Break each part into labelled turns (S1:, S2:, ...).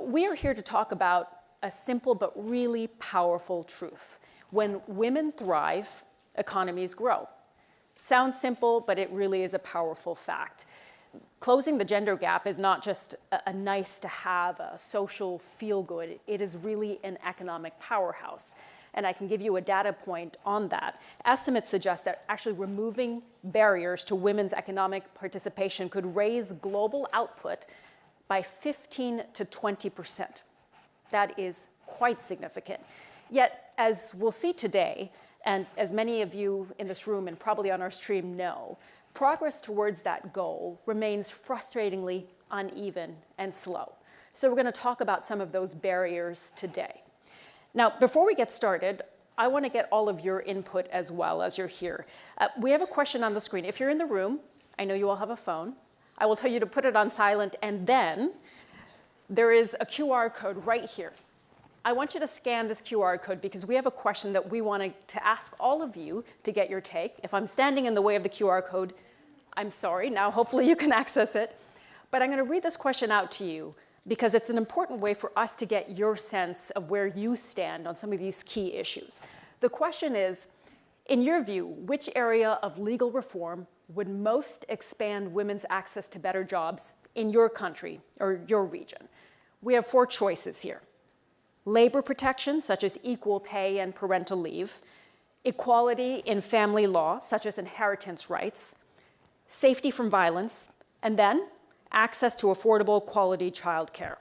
S1: We are here to talk about a simple but really powerful truth. When women thrive, economies grow. Sounds simple, but it really is a powerful fact. Closing the gender gap is not just a nice to have, a social feel-good. It is really an economic powerhouse. And I can give you a data point on that. Estimates suggest that actually removing barriers to women's economic participation could raise global output by 15 to 20%. That is quite significant. Yet, as we'll see today, and as many of you in this room and probably on our stream know, progress towards that goal remains frustratingly uneven and slow. So we're going to talk about some of those barriers today. Now, before we get started, I want to get all of your input as well as you're here. We have a question on the screen. If you're in the room, I know you all have a phone. I will tell you to put it on silent, and then there is a QR code right here. I want you to scan this QR code because we have a question that we wanted to ask all of you to get your take. If I'm standing in the way of the QR code, I'm sorry. Now, hopefully you can access it. But I'm going to read this question out to you because it's an important way for us to get your sense of where you stand on some of these key issues. The question is, in your view, which area of legal reform would most expand women's access to better jobs in your country or your region? We have 4 choices here. Labor protections, such as equal pay and parental leave, equality in family law, such as inheritance rights, safety from violence, and then access to affordable quality childcare.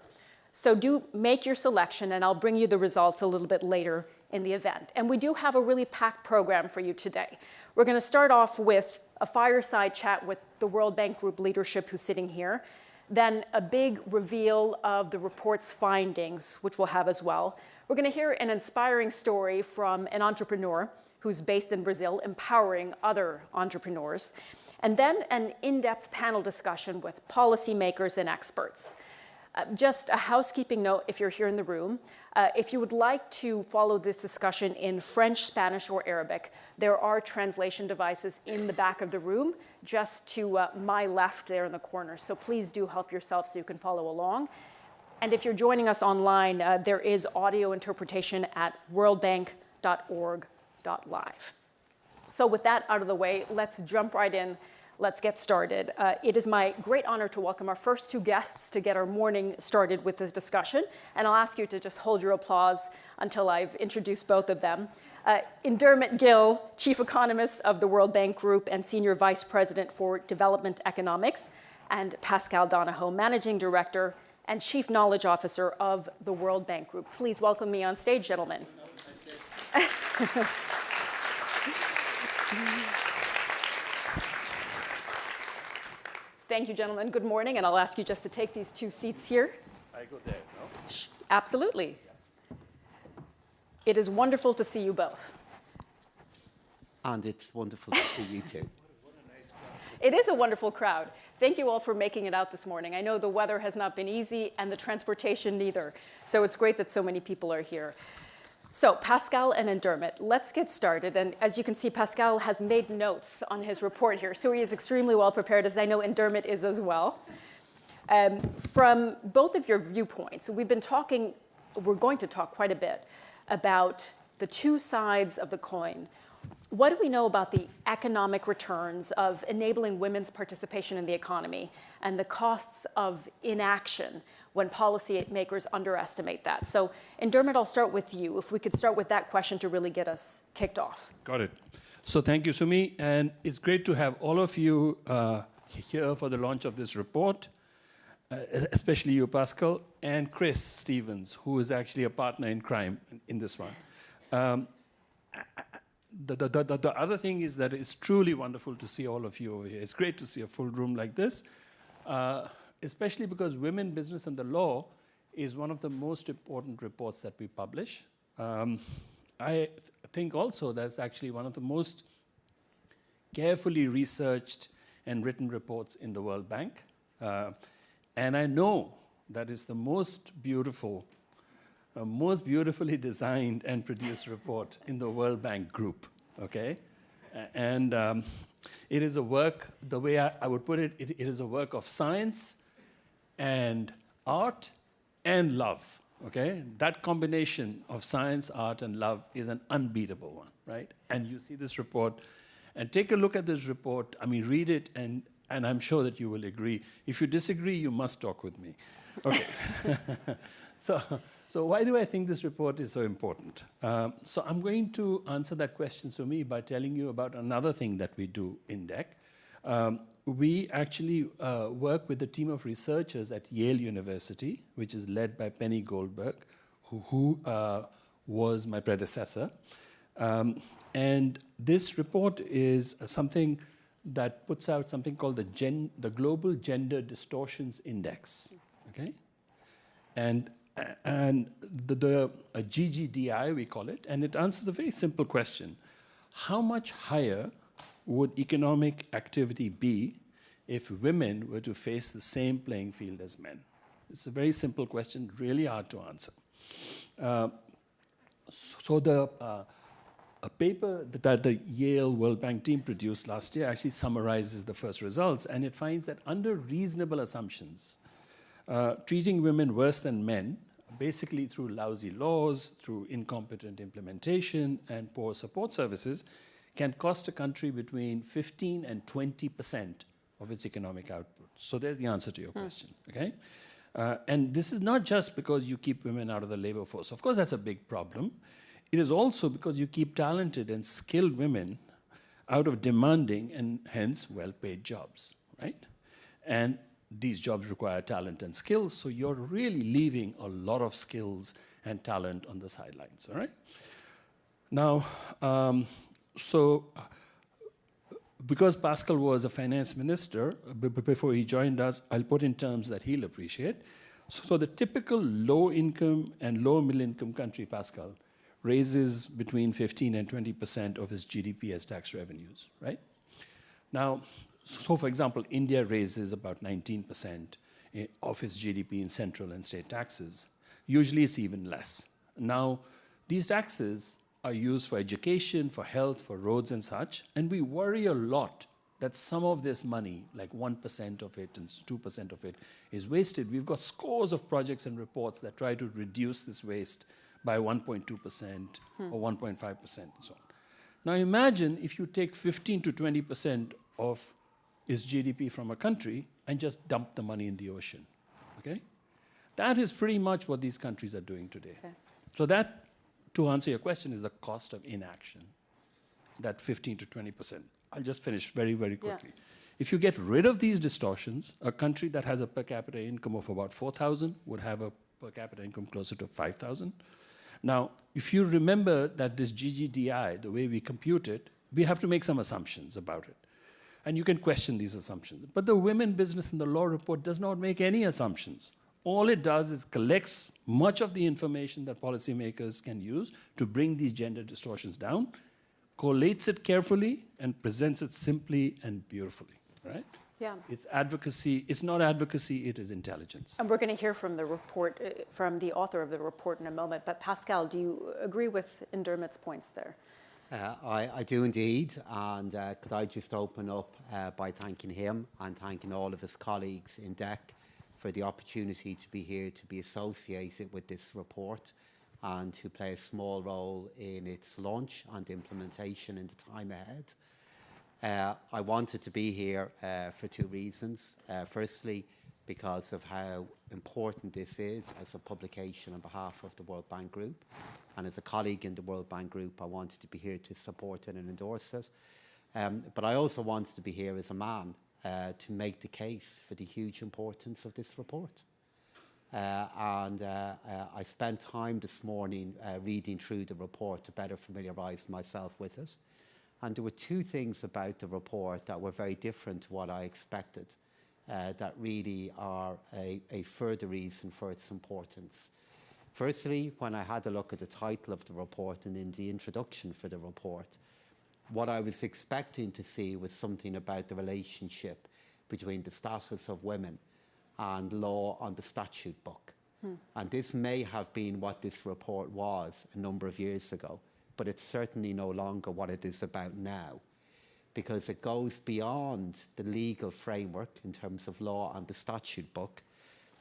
S1: So do make your selection, and I'll bring you the results a little bit later in the event. And we do have a really packed program for you today. We're going to start off with a fireside chat with the World Bank Group leadership who's sitting here. Then a big reveal of the report's findings, which we'll have as well. We're going to hear an inspiring story from an entrepreneur who's based in Brazil, empowering other entrepreneurs. And then an in-depth panel discussion with policymakers and experts. Just a housekeeping note if you're here in the room. If you would like to follow this discussion in French, Spanish, or Arabic, there are translation devices in the back of the room, just to my left there in the corner. So please do help yourself so you can follow along. And if you're joining us online, there is audio interpretation at worldbank.org.live. So with that out of the way, let's jump right in. Let's get started. It is my great honor to welcome our first 2 guests to get our morning started with this discussion. And I'll ask you to just hold your applause until I've introduced both of them. Indermit Gill, Chief Economist of the World Bank Group and Senior Vice President for Development Economics, and Paschal Donohoe, Managing Director and Chief Knowledge Officer of the World Bank Group. Please welcome me on stage, gentlemen. Thank you, gentlemen. Good morning, and I'll ask you just to take these 2 seats here.
S2: I go there, no?
S1: Absolutely. It is wonderful to see you both.
S3: And it's wonderful to see you too.
S2: What a nice crowd.
S1: It is a wonderful crowd. Thank you all for making it out this morning. I know the weather has not been easy, and the transportation neither. So it's great that so many people are here. So Paschal and Indermit, let's get started. And as you can see, Paschal has made notes on his report here. So he is extremely well prepared, as I know Indermit is as well. From both of your viewpoints, we're going to talk quite a bit about the 2 sides of the coin. What do we know about the economic returns of enabling women's participation in the economy and the costs of inaction when policymakers underestimate that? So, Indermit, I'll start with you. If we could start with that question to really get us kicked off.
S2: Got it. So thank you, Sumi. And it's great to have all of you here for the launch of this report, especially you, Paschal, and Chris Stevens, who is actually a partner in crime in this one. The other thing is that it's truly wonderful to see all of you over here. It's great to see a full room like this, especially because Women, Business, and the Law is one of the most important reports that we publish. I think also that's actually one of the most carefully researched and written reports in the World Bank. And I know that is the most beautifully designed and produced report in the World Bank Group, okay? And it is a work, the way I would put it, it is a work of science and art and love, okay? That combination of science, art, and love is an unbeatable one, right? And you see this report, and take a look at this report. I mean, read it, and I'm sure that you will agree. If you disagree, you must talk with me. Okay. So why do I think this report is so important? So I'm going to answer that question to me by telling you about another thing that we do in DEC. We actually work with a team of researchers at Yale University, which is led by Penny Goldberg, who was my predecessor. And this report is something that puts out something called the Global Gender Distortions Index, okay? And the GGDI, we call it, and it answers a very simple question. How much higher would economic activity be if women were to face the same playing field as men? It's a very simple question, really hard to answer. A paper that the Yale World Bank team produced last year actually summarizes the first results, and it finds that under reasonable assumptions, treating women worse than men, basically through lousy laws, through incompetent implementation, and poor support services, can cost a country between 15 and 20% of its economic output. So there's the answer to your question, okay? And this is not just because you keep women out of the labor force. Of course, that's a big problem. It is also because you keep talented and skilled women out of demanding and hence well-paid jobs, right? And these jobs require talent and skills, so you're really leaving a lot of skills and talent on the sidelines, all right? Now, because Paschal was a finance minister, before he joined us, I'll put in terms that he'll appreciate. So the typical low-income and low-middle-income country, Paschal, raises between 15 and 20% of its GDP as tax revenues, right? Now, so for example, India raises about 19% of its GDP in central and state taxes. Usually it's even less. Now, these taxes are used for education, for health, for roads and such, and we worry a lot that some of this money, like 1% of it and 2% of it, is wasted. We've got scores of projects and reports that try to reduce this waste by 1.2% or 1.5% and so on. Now imagine if you take 15 to 20% of its GDP from a country and just dump the money in the ocean, okay? That is pretty much what these countries are doing today. Okay. So that, to answer your question, is the cost of inaction, that 15 to 20%. I'll just finish very, very quickly. Yeah. If you get rid of these distortions, a country that has a per capita income of about 4,000 would have a per capita income closer to 5,000. Now, if you remember that this GGDI, the way we compute it, we have to make some assumptions about it. And you can question these assumptions. But the Women, Business, and the Law report does not make any assumptions. All it does is collects much of the information that policymakers can use to bring these gender distortions down, collates it carefully, and presents it simply and beautifully, right?
S1: Yeah.
S2: It's advocacy. It's not advocacy, it is intelligence.
S1: And we're going to hear from the report, from the author of the report in a moment. But Paschal, do you agree with Indermit's points there?
S3: I do indeed. And could I just open up by thanking him and thanking all of his colleagues in DEC for the opportunity to be here, to be associated with this report and to play a small role in its launch and implementation in the time ahead. I wanted to be here for two reasons. Firstly, because of how important this is as a publication on behalf of the World Bank Group. And as a colleague in the World Bank Group, I wanted to be here to support it and endorse it. But I also wanted to be here as a man to make the case for the huge importance of this report. I spent time this morning reading through the report to better familiarise myself with it. And there were two things about the report that were very different to what I expected, that really are a further reason for its importance. Firstly, when I had a look at the title of the report and in the introduction for the report, what I was expecting to see was something about the relationship between the status of women and law on the statute book. And this may have been what this report was a number of years ago, but it's certainly no longer what it is about now, because it goes beyond the legal framework in terms of law and the statute book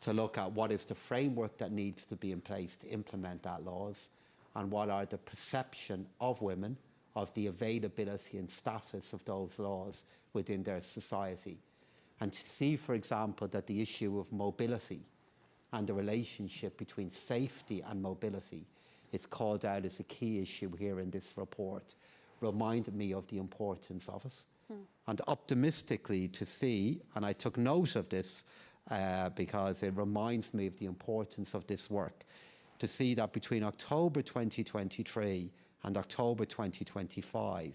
S3: to look at what is the framework that needs to be in place to implement that laws, and what are the perception of women of the availability and status of those laws within their society. And to see, for example, that the issue of mobility and the relationship between safety and mobility is called out as a key issue here in this report reminded me of the importance of it. And optimistically to see, and I took note of this because it reminds me of the importance of this work, to see that between October 2023 and October 2025,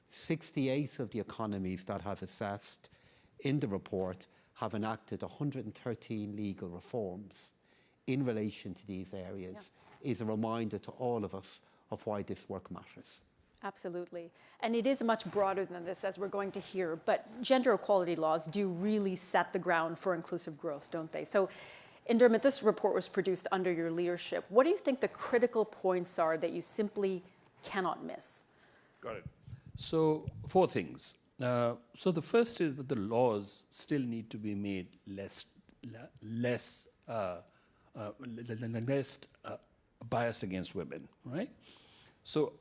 S3: 68 of the economies that have assessed in the report have enacted 113 legal reforms in relation to these areas, is a reminder to all of us of why this work matters.
S1: Absolutely. And it is much broader than this, as we're going to hear, but gender equality laws do really set the ground for inclusive growth, don't they? So, Indermit, this report was produced under your leadership. What do you think the critical points are that you simply cannot miss?
S2: Got it. So, 4 things. So the first is that the laws still need to be made less bias against women, right? So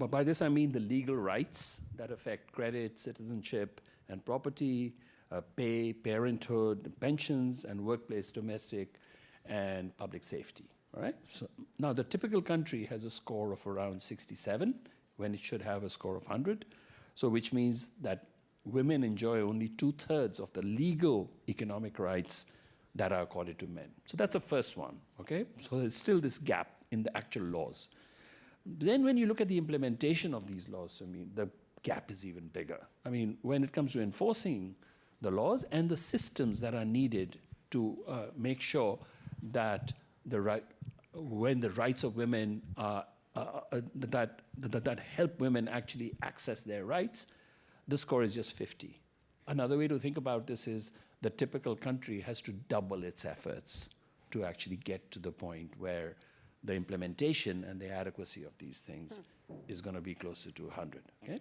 S2: by this I mean the legal rights that affect credit, citizenship, and property, pay, parenthood, pensions, and workplace, domestic, and public safety, all right? So now the typical country has a score of around 67 when it should have a score of 100. So which means that women enjoy only 2/3 of the legal economic rights that are accorded to men. So that's the first one, okay? So there's still this gap in the actual laws. Then when you look at the implementation of these laws, I mean, the gap is even bigger. I mean, when it comes to enforcing the laws and the systems that are needed to make sure that when the rights of women are that help women actually access their rights, the score is just 50. Another way to think about this is the typical country has to double its efforts to actually get to the point where the implementation and the adequacy of these things is going to be closer to 100, okay?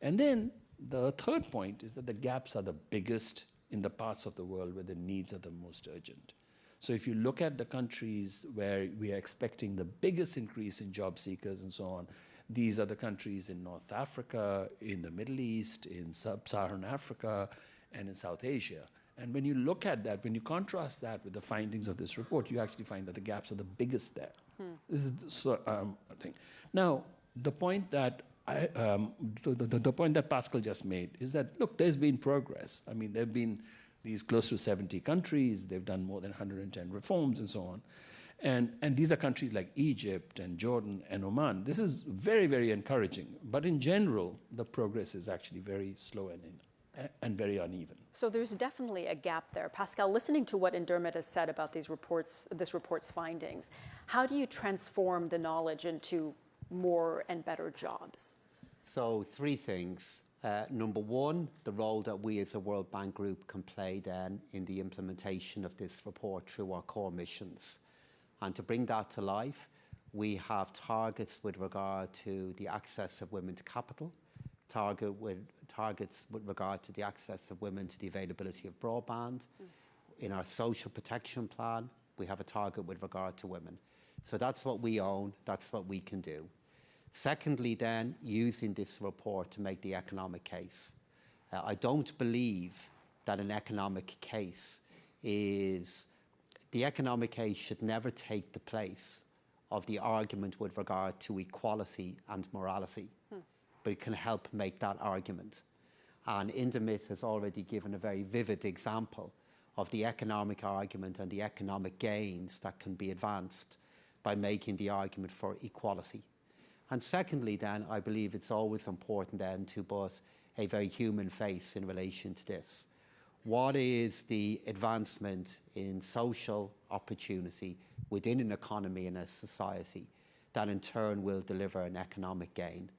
S2: And then the third point is that the gaps are the biggest in the parts of the world where the needs are the most urgent. So if you look at the countries where we are expecting the biggest increase in job seekers and so on, these are the countries in North Africa, in the Middle East, in Sub-Saharan Africa, and in South Asia. And when you look at that, when you contrast that with the findings of this report, you actually find that the gaps are the biggest there. This is the thing. Now, the point that the point that Paschal just made is that, look, there's been progress. I mean, there have been these close to 70 countries. They've done more than 110 reforms and so on. And these are countries like Egypt and Jordan and Oman. This is very, very encouraging. But in general, the progress is actually very slow and very uneven.
S1: So there's definitely a gap there. Paschal, listening to what Indermit has said about this report's findings, how do you transform the knowledge into more and better jobs?
S3: So 3 things. Number 1, the role that we as a World Bank Group can play then in the implementation of this report through our core missions. And to bring that to life, we have targets with regard to the access of women to capital, targets with regard to the access of women to the availability of broadband. In our social protection plan, we have a target with regard to women. So that's what we own, that's what we can do. Secondly then, using this report to make the economic case. I don't believe that an economic case is, the economic case should never take the place of the argument with regard to equality and morality, but it can help make that argument. And Indermit has already given a very vivid example of the economic argument and the economic gains that can be advanced by making the argument for equality. And secondly then, I believe it's always important then to put a very human face in relation to this. What is the advancement in social opportunity within an economy and a society that in turn will deliver an economic gain?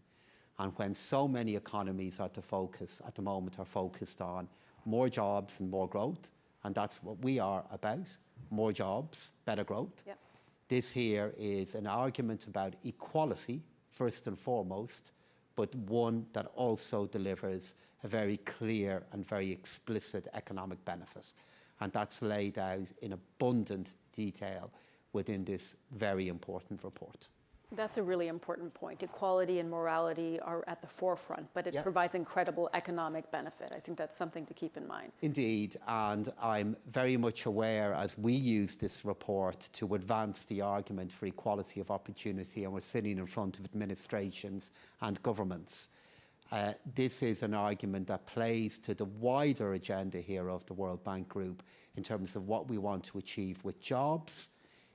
S3: And when so many economies are to focus at the moment are focused on more jobs and more growth, and that's what we are about, more jobs, better growth.
S1: Yep.
S3: This here is an argument about equality, first and foremost, but one that also delivers a very clear and very explicit economic benefit. And that's laid out in abundant detail within this very important report.
S1: That's a really important point. Equality and morality are at the forefront, but it provides incredible economic benefit. I think that's something to keep in mind.
S3: Indeed, and I'm very much aware as we use this report to advance the argument for equality of opportunity, and we're sitting in front of administrations and governments. This is an argument that plays to the wider agenda here of the World Bank Group in terms of what we want to achieve with jobs.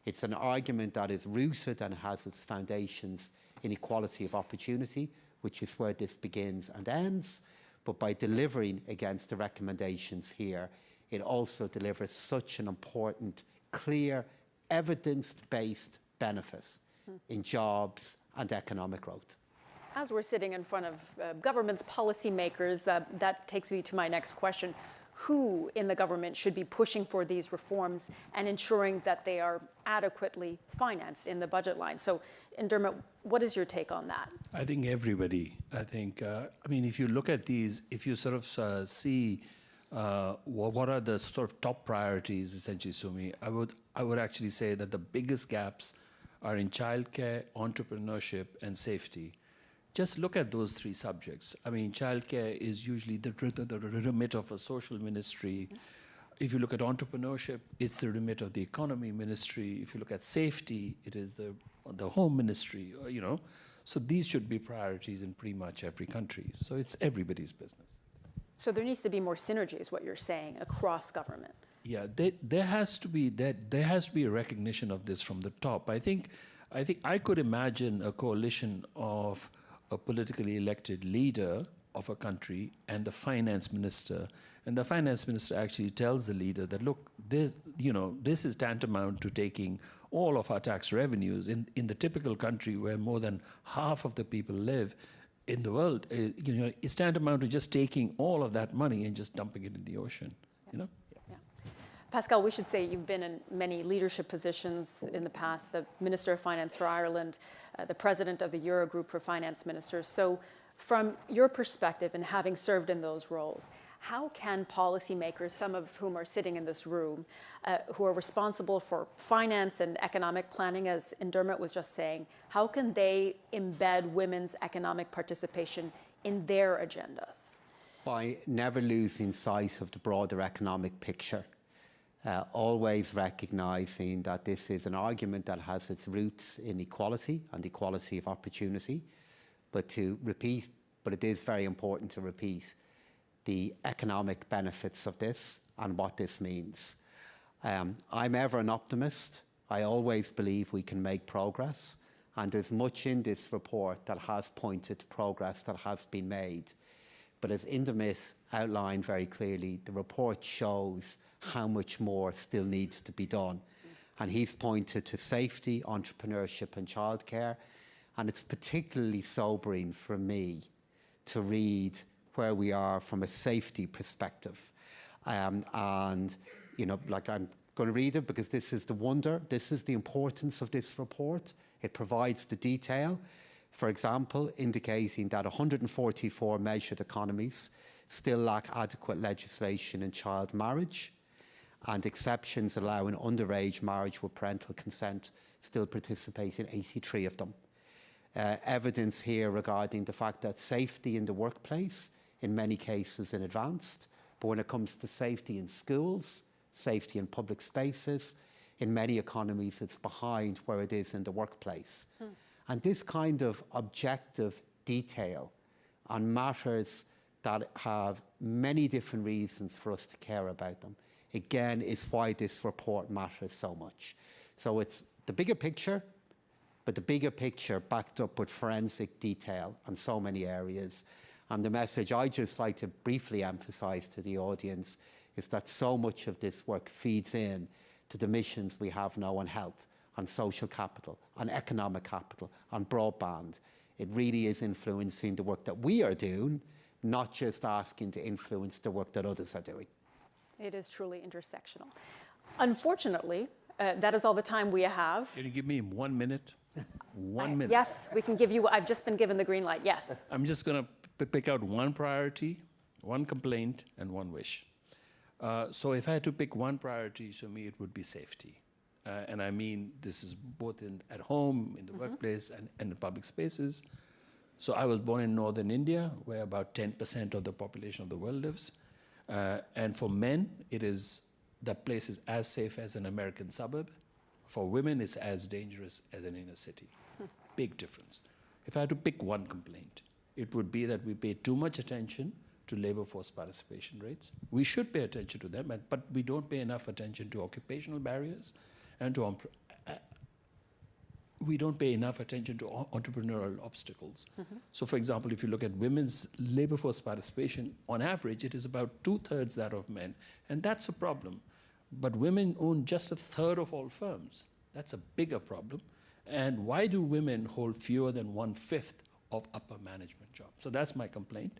S3: It's an argument that is rooted and has its foundations in equality of opportunity, which is where this begins and ends. But by delivering against the recommendations here, it also delivers such an important, clear, evidence-based benefit in jobs and economic growth.
S1: As we're sitting in front of government's policymakers, that takes me to my next question. Who in the government should be pushing for these reforms and ensuring that they are adequately financed in the budget line? So, Indermit, what is your take on that?
S2: I think everybody. I think, I mean, if you look at these, if you sort of see what are the sort of top priorities, essentially, Sumi, I would actually say that the biggest gaps are in childcare, entrepreneurship, and safety. Just look at those three subjects. I mean, childcare is usually the remit of a social ministry. If you look at entrepreneurship, it's the remit of the economy ministry. If you look at safety, it is the home ministry, you know. So these should be priorities in pretty much every country. So it's everybody's business.
S1: So there needs to be more synergy, is what you're saying, across government.
S2: Yeah, there has to be a recognition of this from the top. I think I could imagine a coalition of a politically elected leader of a country and the finance minister. And the finance minister actually tells the leader that, look, this is tantamount to taking all of our tax revenues in the typical country where more than half of the people live in the world. It's tantamount to just taking all of that money and just dumping it in the ocean, you know?
S1: Paschal, we should say you've been in many leadership positions in the past, the Minister of Finance for Ireland, the President of the Eurogroup for Finance Ministers. So from your perspective and having served in those roles, how can policymakers, some of whom are sitting in this room, who are responsible for finance and economic planning, as Indermit was just saying, how can they embed women's economic participation in their agendas?
S3: By never losing sight of the broader economic picture. Always recognising that this is an argument that has its roots in equality and equality of opportunity, but it is very important to repeat the economic benefits of this and what this means. I'm ever an optimist. I always believe we can make progress, and there's much in this report that has pointed to progress that has been made. But as Indermit outlined very clearly, the report shows how much more still needs to be done. And he's pointed to safety, entrepreneurship and childcare. And it's particularly sobering for me to read where we are from a safety perspective. And, you know, like I'm going to read it because this is the wonder, this is the importance of this report. It provides the detail. For example, indicating that 144 measured economies still lack adequate legislation in child marriage, and exceptions allowing underage marriage with parental consent still participate in 83 of them. Evidence here regarding the fact that safety in the workplace, in many cases, is advanced, but when it comes to safety in schools, safety in public spaces, in many economies, it's behind where it is in the workplace. And this kind of objective detail on matters that have many different reasons for us to care about them, again, is why this report matters so much. So it's the bigger picture, but the bigger picture backed up with forensic detail on so many areas. And the message I'd just like to briefly emphasise to the audience is that so much of this work feeds in to the missions we have now on health, on social capital, on economic capital, on broadband. It really is influencing the work that we are doing, not just asking to influence the work that others are doing.
S1: It is truly intersectional. Unfortunately, that is all the time we have.
S2: Can you give me 1 minute? 1 minute.
S1: Yes, we can give you, I've just been given the green light, yes.
S2: I'm just going to pick out one priority, one complaint, and one wish. So if I had to pick one priority, to me, it would be safety. And I mean, this is both at home, in the workplace, and in the public spaces. So I was born in northern India, where about 10% of the population of the world lives. And for men, that place is as safe as an American suburb. For women, it's as dangerous as an inner city. Big difference. If I had to pick one complaint, it would be that we pay too much attention to labor force participation rates. We should pay attention to them, but we don't pay enough attention to occupational barriers and to we don't pay enough attention to entrepreneurial obstacles. So for example, if you look at women's labor force participation, on average, it is about 2/3 that of men, and that's a problem. But women own just 1/3 of all firms. That's a bigger problem. And why do women hold fewer than 1/5 of upper management jobs? So that's my complaint.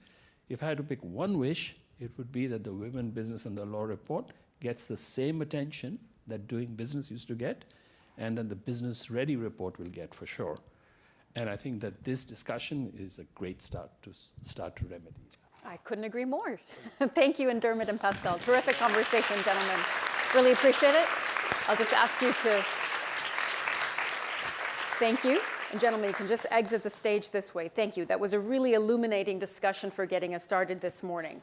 S2: If I had to pick one wish, it would be that the Women, Business and the Law report gets the same attention that Doing Business used to get, and then the Business Ready report will get for sure. And I think that this discussion is a great start to remedy.
S1: I couldn't agree more. Thank you, Indermit and Paschal. Terrific conversation, gentlemen. Really appreciate it. I'll just ask you to thank you. And gentlemen, you can just exit the stage this way. Thank you. That was a really illuminating discussion for getting us started this morning.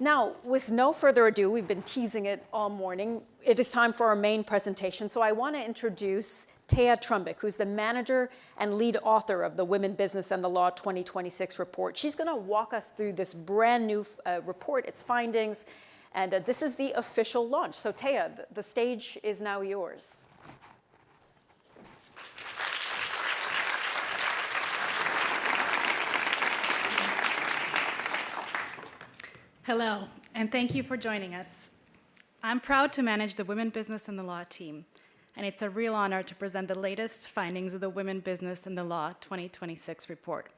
S1: Now, with no further ado, we've been teasing it all morning. It is time for our main presentation. So I want to introduce Thea Trumbic, who's the manager and lead author of the Women, Business and the Law 2026 report. She's going to walk us through this brand new report, its findings, and this is the official launch. So Thea, the stage is now yours.
S4: Hello, and thank you for joining us. I'm proud to manage the Women, Business and the Law team, and it's a real honor to present the latest findings of the Women, Business and the Law 2026 report.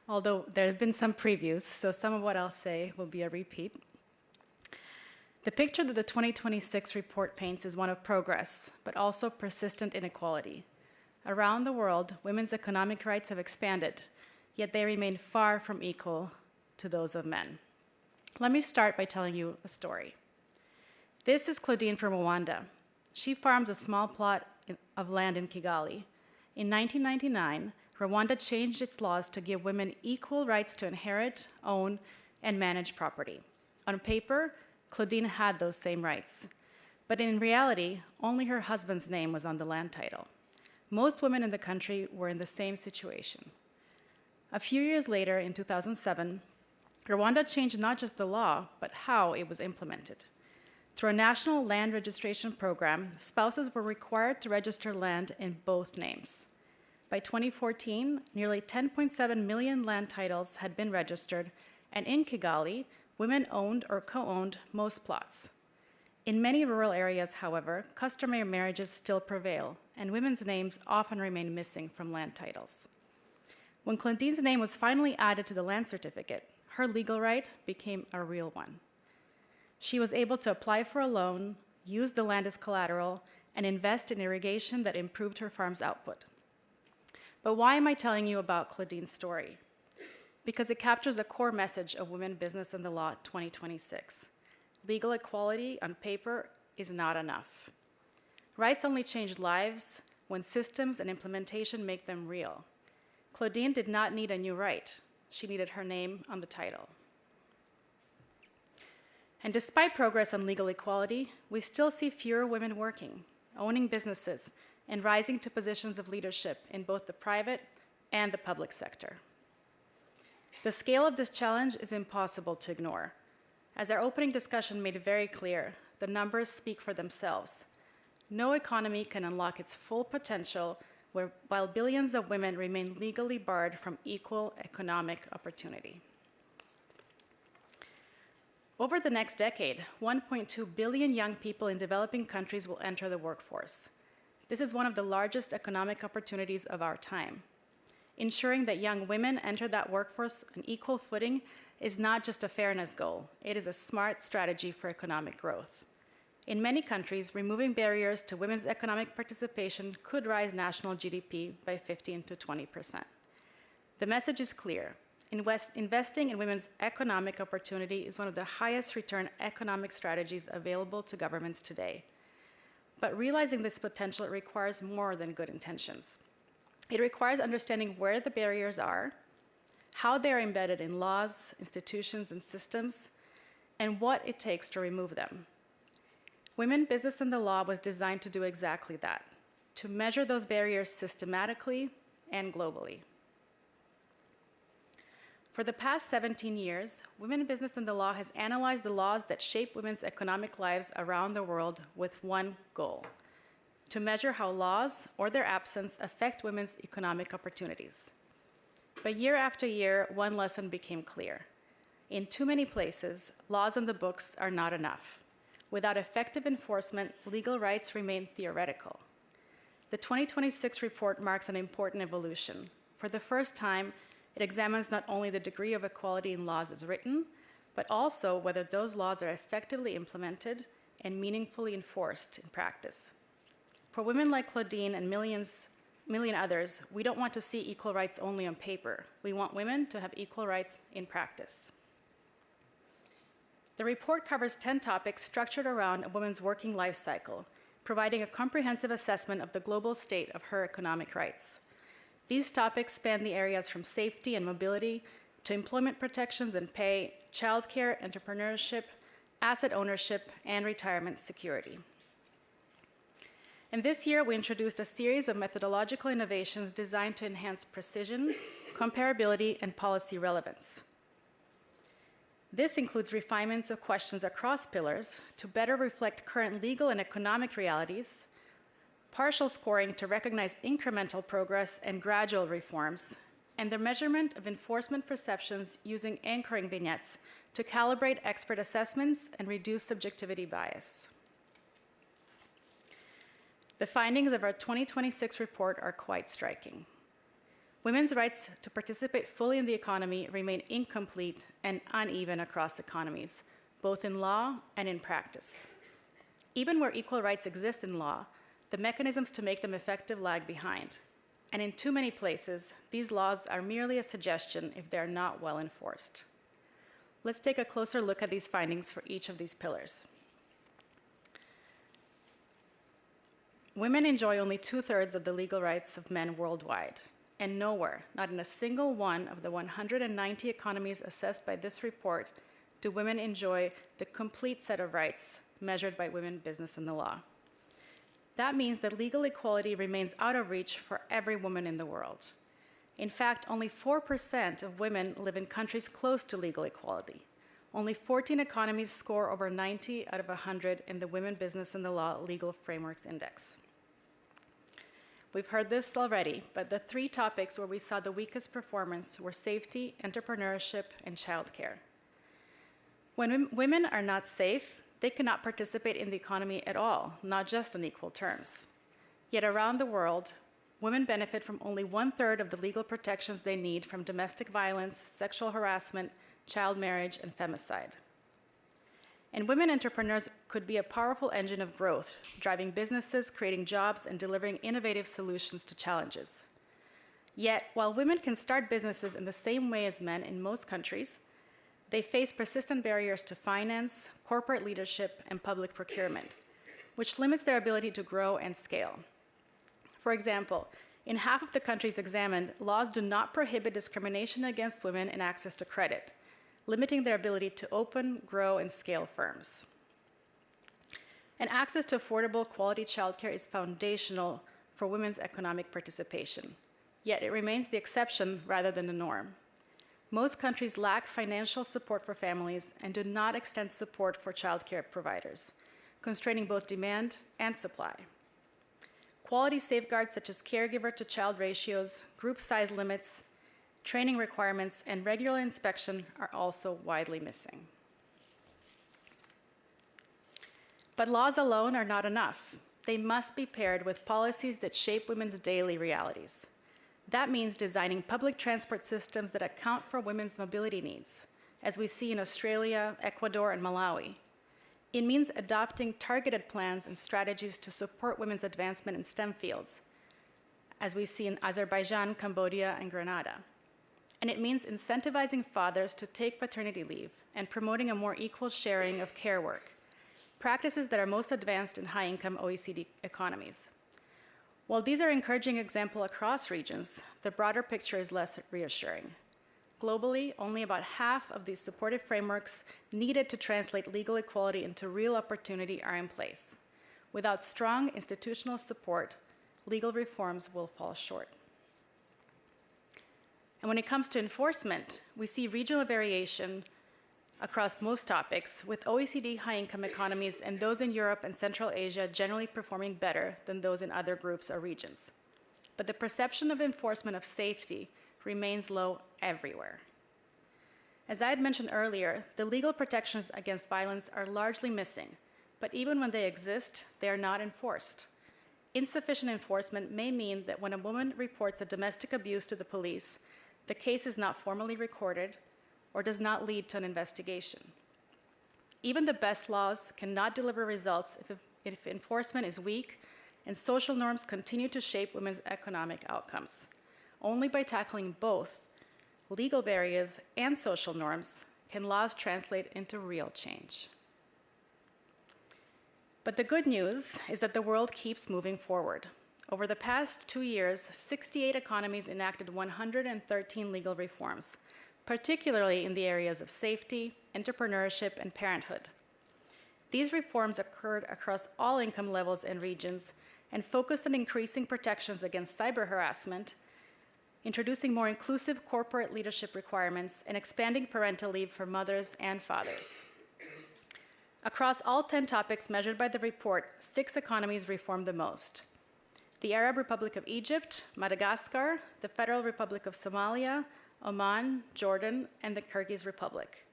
S4: Although there have been some previews, so some of what I'll say will be a repeat. The picture that the 2026 report paints is one of progress, but also persistent inequality. Around the world, women's economic rights have expanded, yet they remain far from equal to those of men. Let me start by telling you a story. This is Claudine from Rwanda. She farms a small plot of land in Kigali. In 1999, Rwanda changed its laws to give women equal rights to inherit, own, and manage property. On paper, Claudine had those same rights. But in reality, only her husband's name was on the land title. Most women in the country were in the same situation. A few years later, in 2007, Rwanda changed not just the law, but how it was implemented. Through a national land registration program, spouses were required to register land in both names. By 2014, nearly 10.7 million land titles had been registered, and in Kigali, women owned or co-owned most plots. In many rural areas, however, customary marriages still prevail, and women's names often remain missing from land titles. When Claudine's name was finally added to the land certificate, her legal right became a real one. She was able to apply for a loan, use the land as collateral, and invest in irrigation that improved her farm's output. But why am I telling you about Claudine's story? Because it captures a core message of Women, Business and the Law 2026. Legal equality on paper is not enough. Rights only change lives when systems and implementation make them real. Claudine did not need a new right. She needed her name on the title. And despite progress on legal equality, we still see fewer women working, owning businesses, and rising to positions of leadership in both the private and the public sector. The scale of this challenge is impossible to ignore. As our opening discussion made very clear, the numbers speak for themselves. No economy can unlock its full potential while billions of women remain legally barred from equal economic opportunity. Over the next decade, 1.2 billion young people in developing countries will enter the workforce. This is one of the largest economic opportunities of our time. Ensuring that young women enter that workforce on equal footing is not just a fairness goal, it is a smart strategy for economic growth. In many countries, removing barriers to women's economic participation could rise national GDP by 15 to 20%. The message is clear. Investing in women's economic opportunity is one of the highest return economic strategies available to governments today. But realizing this potential requires more than good intentions. It requires understanding where the barriers are, how they are embedded in laws, institutions, and systems, and what it takes to remove them. Women, Business, and the Law was designed to do exactly that, to measure those barriers systematically and globally. For the past 17 years, Women, Business, and the Law has analyzed the laws that shape women's economic lives around the world with one goal: to measure how laws or their absence affect women's economic opportunities. But year after year, one lesson became clear. In too many places, laws on the books are not enough. Without effective enforcement, legal rights remain theoretical. The 2026 report marks an important evolution. For the first time, it examines not only the degree of equality in laws as written, but also whether those laws are effectively implemented and meaningfully enforced in practice. For women like Claudine and million others, we don't want to see equal rights only on paper. We want women to have equal rights in practice. The report covers 10 topics structured around a woman's working life cycle, providing a comprehensive assessment of the global state of her economic rights. These topics span the areas from safety and mobility to employment protections and pay, childcare, entrepreneurship, asset ownership, and retirement security. And this year, we introduced a series of methodological innovations designed to enhance precision, comparability, and policy relevance. This includes refinements of questions across pillars to better reflect current legal and economic realities, partial scoring to recognize incremental progress and gradual reforms, and the measurement of enforcement perceptions using anchoring vignettes to calibrate expert assessments and reduce subjectivity bias. The findings of our 2026 report are quite striking. Women's rights to participate fully in the economy remain incomplete and uneven across economies, both in law and in practice. Even where equal rights exist in law, the mechanisms to make them effective lag behind. And in too many places, these laws are merely a suggestion if they are not well enforced. Let's take a closer look at these findings for each of these pillars. Women enjoy only 2/3 of the legal rights of men worldwide. And nowhere, not in a single one of the 190 economies assessed by this report, do women enjoy the complete set of rights measured by Women, Business, and the Law. That means that legal equality remains out of reach for every woman in the world. In fact, only 4% of women live in countries close to legal equality. Only 14 economies score over 90 out of 100 in the Women, Business, and the Law Legal Frameworks Index. We've heard this already, but the 3 topics where we saw the weakest performance were safety, entrepreneurship, and childcare. When women are not safe, they cannot participate in the economy at all, not just on equal terms. Yet around the world, women benefit from only 1/3 of the legal protections they need from domestic violence, sexual harassment, child marriage, and femicide. And women entrepreneurs could be a powerful engine of growth, driving businesses, creating jobs, and delivering innovative solutions to challenges. Yet, while women can start businesses in the same way as men in most countries, they face persistent barriers to finance, corporate leadership, and public procurement, which limits their ability to grow and scale. For example, in half of the countries examined, laws do not prohibit discrimination against women in access to credit, limiting their ability to open, grow, and scale firms. And access to affordable, quality childcare is foundational for women's economic participation. Yet it remains the exception rather than the norm. Most countries lack financial support for families and do not extend support for childcare providers, constraining both demand and supply. Quality safeguards such as caregiver-to-child ratios, group size limits, training requirements, and regular inspection are also widely missing. But laws alone are not enough. They must be paired with policies that shape women's daily realities. That means designing public transport systems that account for women's mobility needs, as we see in Australia, Ecuador, and Malawi. It means adopting targeted plans and strategies to support women's advancement in STEM fields, as we see in Azerbaijan, Cambodia, and Grenada. And it means incentivizing fathers to take paternity leave and promoting a more equal sharing of care work, practices that are most advanced in high-income OECD economies. While these are encouraging examples across regions, the broader picture is less reassuring. Globally, only about half of these supportive frameworks needed to translate legal equality into real opportunity are in place. Without strong institutional support, legal reforms will fall short. And when it comes to enforcement, we see regional variation across most topics, with OECD high-income economies and those in Europe and Central Asia generally performing better than those in other groups or regions. But the perception of enforcement of safety remains low everywhere. As I had mentioned earlier, the legal protections against violence are largely missing, but even when they exist, they are not enforced. Insufficient enforcement may mean that when a woman reports a domestic abuse to the police, the case is not formally recorded or does not lead to an investigation. Even the best laws cannot deliver results if enforcement is weak and social norms continue to shape women's economic outcomes. Only by tackling both legal barriers and social norms can laws translate into real change. But the good news is that the world keeps moving forward. Over the past 2 years, 68 economies enacted 113 legal reforms, particularly in the areas of safety, entrepreneurship, and parenthood. These reforms occurred across all income levels and regions and focused on increasing protections against cyber harassment, introducing more inclusive corporate leadership requirements, and expanding parental leave for mothers and fathers. Across all 10 topics measured by the report, 6 economies reformed the most: the Arab Republic of Egypt, Madagascar, the Federal Republic of Somalia, Oman, Jordan, and the Kyrgyz Republic.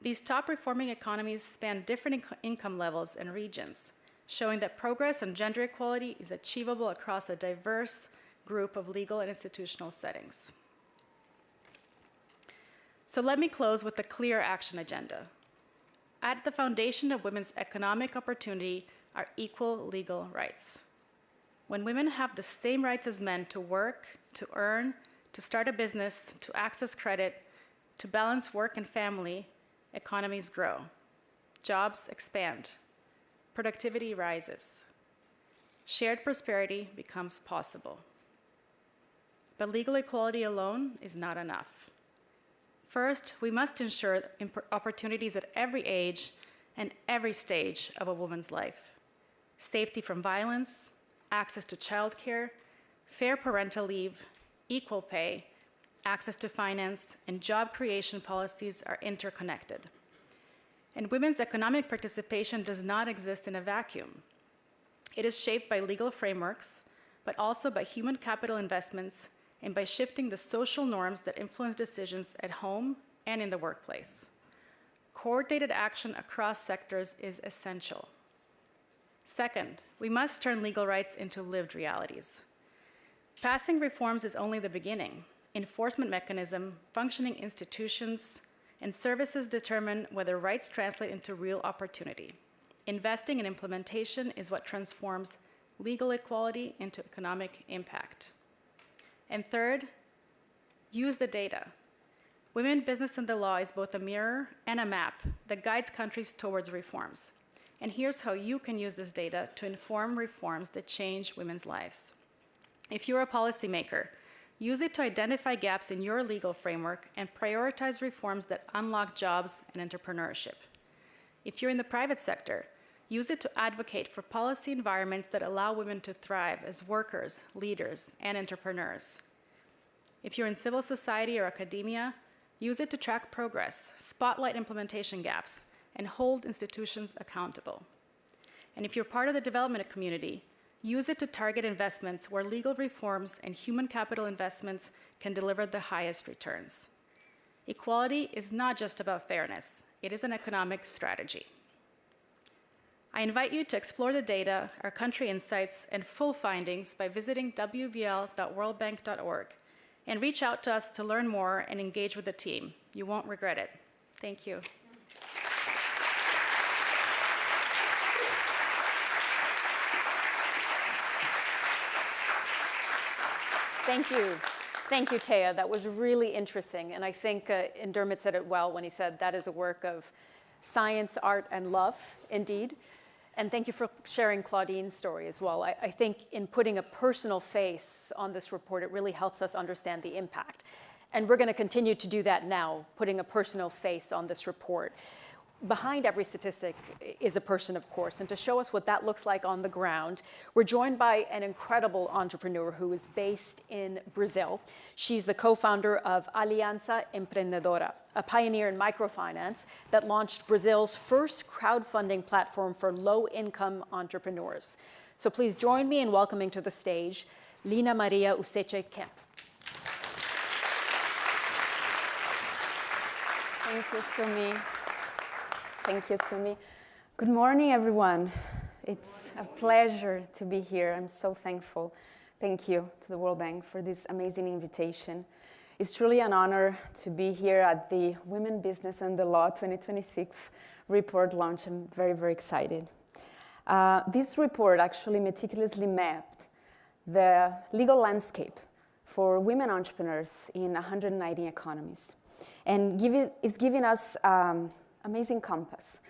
S4: These top reforming economies span different income levels and regions, showing that progress on gender equality is achievable across a diverse group of legal and institutional settings. So let me close with a clear action agenda. At the foundation of women's economic opportunity are equal legal rights. When women have the same rights as men to work, to earn, to start a business, to access credit, to balance work and family, economies grow, jobs expand, productivity rises, shared prosperity becomes possible. But legal equality alone is not enough. First, we must ensure opportunities at every age and every stage of a woman's life: safety from violence, access to childcare, fair parental leave, equal pay, access to finance, and job creation policies are interconnected. And women's economic participation does not exist in a vacuum. It is shaped by legal frameworks, but also by human capital investments and by shifting the social norms that influence decisions at home and in the workplace. Coordinated action across sectors is essential. Second, we must turn legal rights into lived realities. Passing reforms is only the beginning. Enforcement mechanisms, functioning institutions, and services determine whether rights translate into real opportunity. Investing in implementation is what transforms legal equality into economic impact. And third, use the data. Women, business, and the law is both a mirror and a map that guides countries towards reforms. And here's how you can use this data to inform reforms that change women's lives. If you're a policymaker, use it to identify gaps in your legal framework and prioritize reforms that unlock jobs and entrepreneurship. If you're in the private sector, use it to advocate for policy environments that allow women to thrive as workers, leaders, and entrepreneurs. If you're in civil society or academia, use it to track progress, spotlight implementation gaps, and hold institutions accountable. And if you're part of the development community, use it to target investments where legal reforms and human capital investments can deliver the highest returns. Equality is not just about fairness, it is an economic strategy. I invite you to explore the data, our country insights, and full findings by visiting wbl.worldbank.org and reach out to us to learn more and engage with the team. You won't regret it. Thank you.
S1: Thank you. Thank you, Taya. That was really interesting. And I think Indermit said it well when he said that is a work of science, art, and love, indeed. And thank you for sharing Claudine's story as well. I think in putting a personal face on this report, it really helps us understand the impact. And we're going to continue to do that now, putting a personal face on this report. Behind every statistic is a person, of course, and to show us what that looks like on the ground, we're joined by an incredible entrepreneur who is based in Brazil. She's the co-founder of Aliança Empreendedora, a pioneer in microfinance that launched Brazil's first crowdfunding platform for low-income entrepreneurs. So please join me in welcoming to the stage Lina Maria Useche Kempf.
S5: Thank you, Sumi. Thank you, Sumi. Good morning, everyone. It's a pleasure to be here. I'm so thankful. Thank you to the World Bank for this amazing invitation. It's truly an honor to be here at the Women, Business and the Law 2026 report launch. I'm very, very excited. This report actually meticulously mapped the legal landscape for women entrepreneurs in 190 economies. And is giving us amazing compass.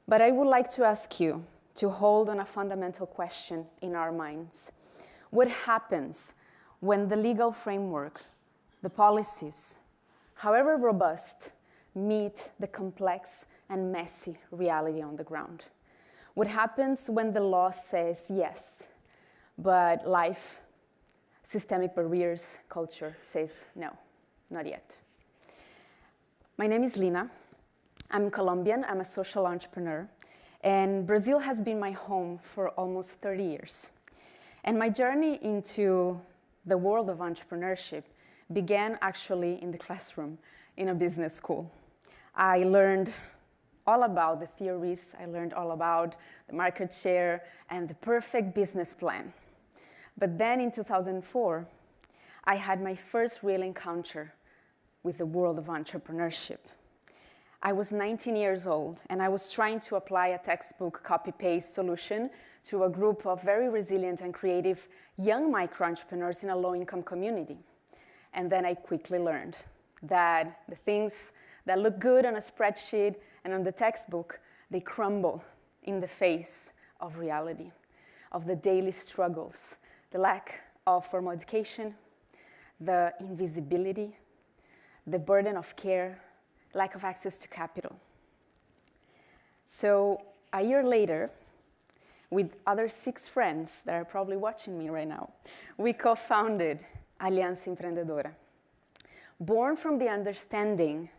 S5: But I would like to ask you to hold on a fundamental question in our minds. What happens when the legal framework, the policies, however robust, meet the complex and messy reality on the ground? What happens when the law says yes, but life, systemic barriers, culture says no, not yet? My name is Lina. I'm Colombian. I'm a social entrepreneur. And Brazil has been my home for almost 30 years. And my journey into the world of entrepreneurship began actually in the classroom in a business school. I learned all about the theories. I learned all about the market share and the perfect business plan. But then in 2004, I had my first real encounter with the world of entrepreneurship. I was 19 years old, and I was trying to apply a textbook copy-paste solution to a group of very resilient and creative young micro-entrepreneurs in a low-income community. And then I quickly learned that the things that look good on a spreadsheet and on the textbook, they crumble in the face of reality, of the daily struggles, the lack of formal education, the invisibility, the burden of care, lack of access to capital. So a year later, with other 6 friends that are probably watching me right now, we co-founded Aliança Empreendedora, born from the understanding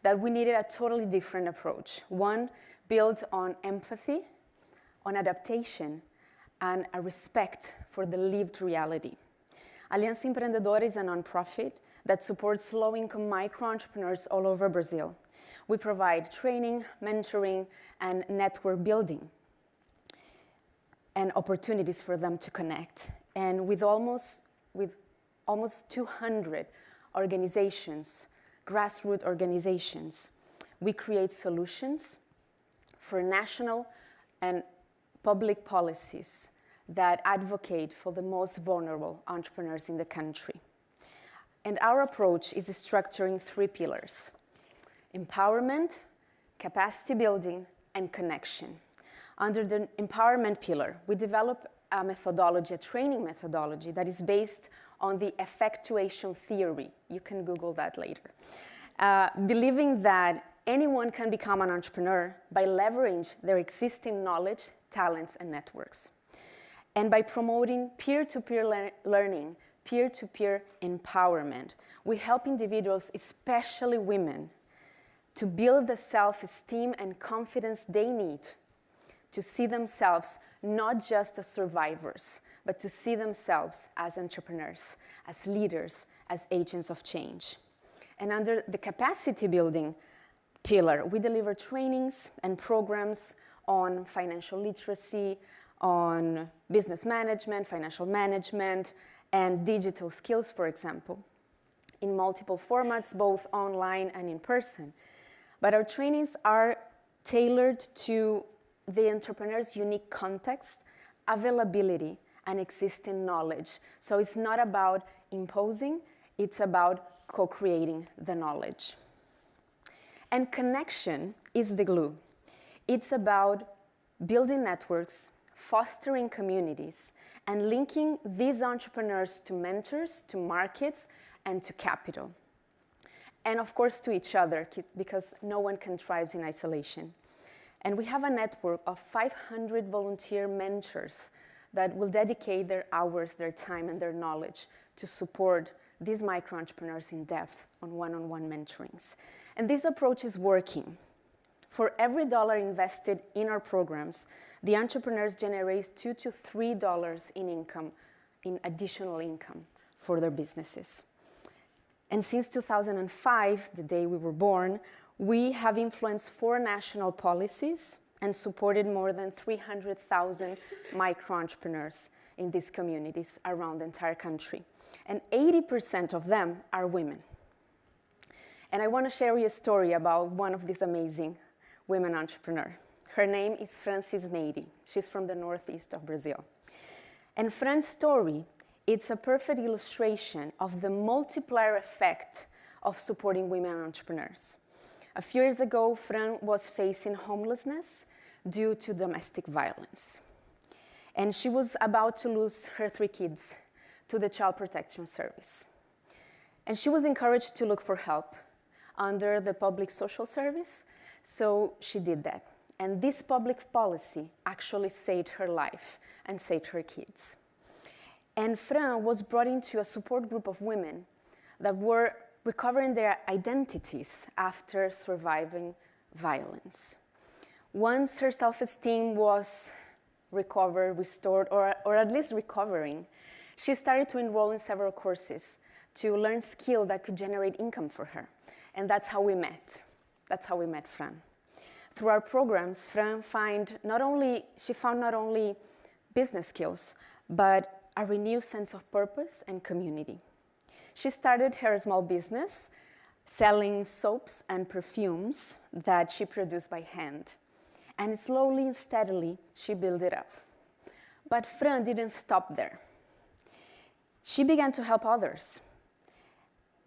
S5: that we needed a totally different approach, one built on empathy, on adaptation, and a respect for the lived reality. Aliança Empreendedora is a nonprofit that supports low-income micro-entrepreneurs all over Brazil. We provide training, mentoring, and network building, and opportunities for them to connect. And with almost 200 organizations, grassroots organizations, we create solutions for national and public policies that advocate for the most vulnerable entrepreneurs in the country. And our approach is structured in 3 pillars: empowerment, capacity building, and connection. Under the empowerment pillar, we develop a methodology, a training methodology that is based on the effectuation theory. You can Google that later. Believing that anyone can become an entrepreneur by leveraging their existing knowledge, talents, and networks. And by promoting peer-to-peer learning, peer-to-peer empowerment, we help individuals, especially women, to build the self-esteem and confidence they need to see themselves not just as survivors, but to see themselves as entrepreneurs, as leaders, as agents of change. And under the capacity building pillar, we deliver trainings and programs on financial literacy, on business management, financial management, and digital skills, for example, in multiple formats, both online and in person. But our trainings are tailored to the entrepreneur's unique context, availability, and existing knowledge. So it's not about imposing, It's about co-creating the knowledge. And connection is the glue. It's about building networks, fostering communities, and linking these entrepreneurs to mentors, to markets, and to capital. And of course to each other, because no one can thrive in isolation. And we have a network of 500 volunteer mentors that will dedicate their hours, their time, and their knowledge to support these micro-entrepreneurs in depth on one-on-one mentorings. And this approach is working. For every dollar invested in our programs, the entrepreneurs generate $2 to $3 in income, in additional income for their businesses. And since 2005, the day we were born, we have influenced 4 national policies and supported more than 300,000 micro-entrepreneurs in these communities around the entire country. And 80% of them are women. And I want to share you a story about one of these amazing women entrepreneurs. Her name is Francis Meire. She's from the northeast of Brazil. And Fran's story, it's a perfect illustration of the multiplier effect of supporting women entrepreneurs. A few years ago, Fran was facing homelessness due to domestic violence. And she was about to lose her 3 kids to the Child Protection Service. And she was encouraged to look for help under the Public Social Service, so she did that. And this public policy actually saved her life and saved her kids. And Fran was brought into a support group of women that were recovering their identities after surviving violence. Once her self-esteem was recovered, restored, or at least recovering, she started to enroll in several courses to learn skills that could generate income for her. And that's how we met. That's how we met Fran. Through our programs, Fran found not only business skills, but a renewed sense of purpose and community. She started her small business selling soaps and perfumes that she produced by hand. And slowly and steadily, she built it up. But Fran didn't stop there. She began to help others,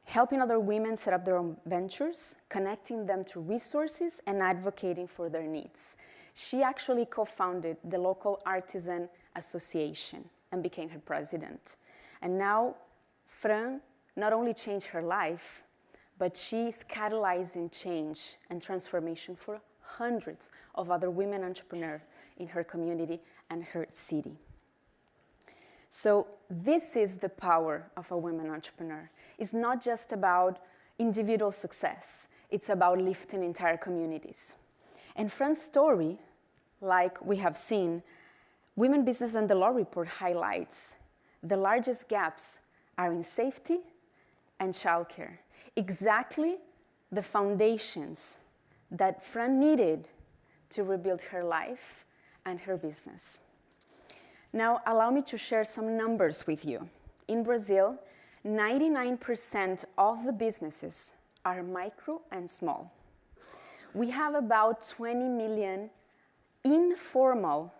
S5: helping other women set up their own ventures, connecting them to resources, and advocating for their needs. She actually co-founded the local artisan association and became her president. And now, Fran not only changed her life, but she's catalyzing change and transformation for hundreds of other women entrepreneurs in her community and her city. So this is the power of a women entrepreneur. It's not just about individual success. It's about lifting entire communities. And Fran's story, like we have seen, Women Business and the Law report highlights the largest gaps are in safety and childcare. Exactly the foundations that Fran needed to rebuild her life and her business. Now, allow me to share some numbers with you. In Brazil, 99% of the businesses are micro and small. We have about 20 million informal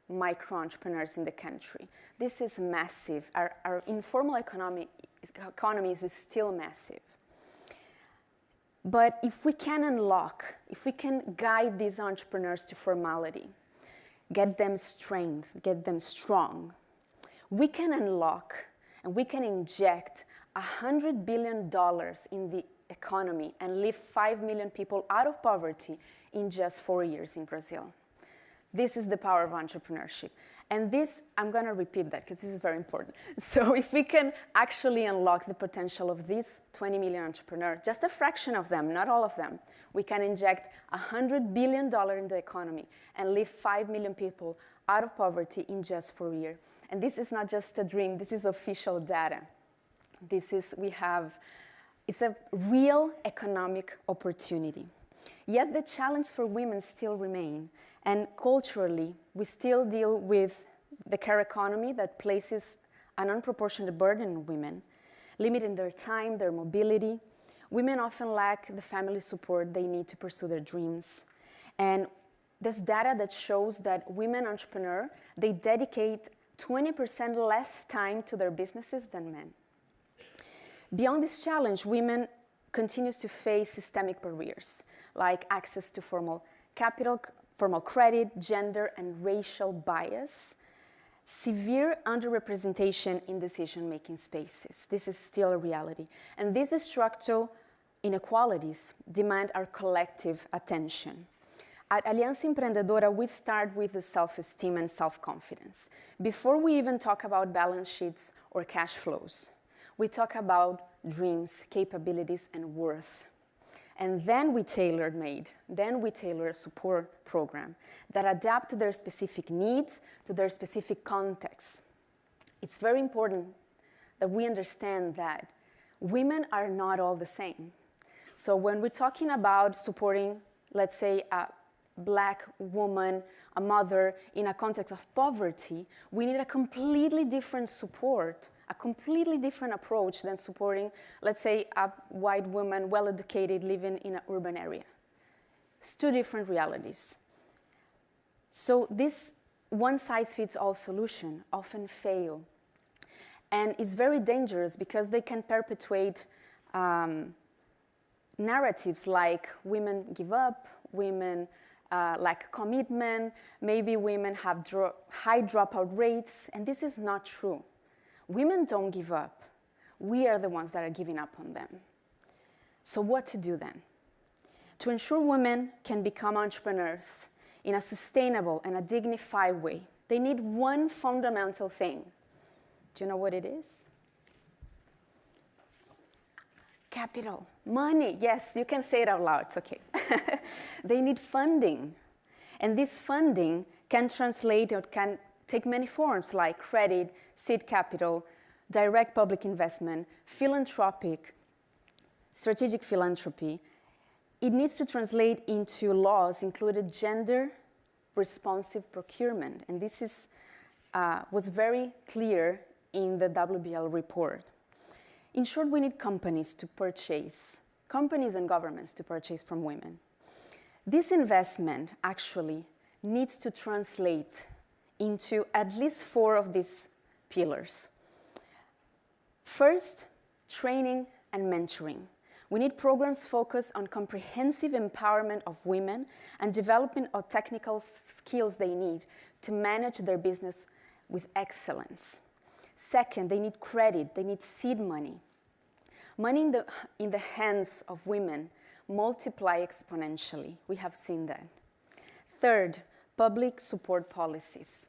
S5: micro-entrepreneurs in the country. This is massive. Our informal economy is still massive. But if we can unlock, if we can guide these entrepreneurs to formality, get them strength, get them strong, we can unlock and we can inject $100 billion in the economy and lift 5 million people out of poverty in just 4 years in Brazil. This is the power of entrepreneurship. And this, I'm going to repeat that because this is very important. So if we can actually unlock the potential of these 20 million entrepreneurs, just a fraction of them, not all of them, we can inject $100 billion in the economy and lift 5 million people out of poverty in just 4 years. And this is not just a dream, this is official data. It's a real economic opportunity. Yet the challenge for women still remain. And culturally, we still deal with the care economy that places an unproportionate burden on women, limiting their time, their mobility. Women often lack the family support they need to pursue their dreams. And there's data that shows that women entrepreneurs, they dedicate 20% less time to their businesses than men. Beyond this challenge, women continues to face systemic barriers like access to formal capital, formal credit, gender and racial bias, severe underrepresentation in decision-making spaces. This is still a reality. And these structural inequalities demand our collective attention. At Aliança Empreendedora, we start with the self-esteem and self-confidence. Before we even talk about balance sheets or cash flows, we talk about dreams, capabilities, and worth. And then we tailor a support program that adapt to their specific needs, to their specific context. It's very important that we understand that women are not all the same. So when we're talking about supporting, let's say, a Black woman, a mother in a context of poverty, we need a completely different support, a completely different approach than supporting, let's say, a white woman, well-educated, living in an urban area. It's two different realities. So this one-size-fits-all solution often fail. And it's very dangerous because they can perpetuate narratives like women give up, women lack commitment, maybe women have high dropout rates, and this is not true. Women don't give up. We are the ones that are giving up on them. So what to do then? To ensure women can become entrepreneurs in a sustainable and a dignified way, they need one fundamental thing. Do you know what it is? Capital, money. Yes, you can say it out loud, it's okay. They need funding. And this funding can translate or can take many forms like credit, seed capital, direct public investment, philanthropic, strategic philanthropy. It needs to translate into laws, including gender-responsive procurement. And this was very clear in the WBL report. In short, we need companies and governments to purchase from women. This investment actually needs to translate into at least 4 of these pillars. First, training and mentoring. We need programs focused on comprehensive empowerment of women and development of technical skills they need to manage their business with excellence. Second, they need credit, they need seed money. Money in the hands of women multiply exponentially. We have seen that. Third, public support policies.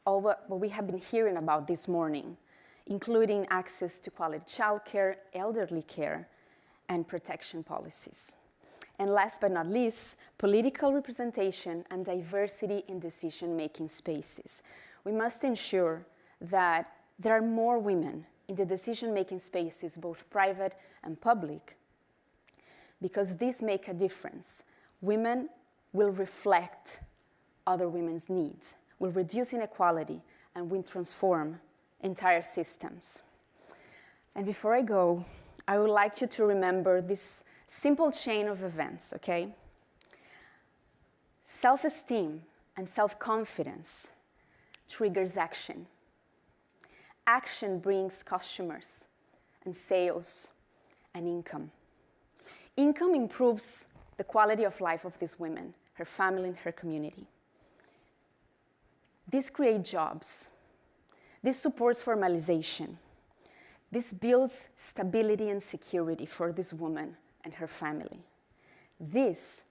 S5: All what we have been hearing about this morning, including access to quality childcare, elderly care, and protection policies. And last but not least, political representation and diversity in decision-making spaces. We must ensure that there are more women in the decision-making spaces, both private and public, because these make a difference. Women will reflect other women's needs, will reduce inequality, and will transform entire systems. And before I go, I would like you to remember this simple chain of events, okay? Self-esteem and self-confidence triggers action. Action brings customers and sales and income. Income improves the quality of life of these women, her family, and her community. This creates jobs. This supports formalization. This builds stability and security for this woman and her family. This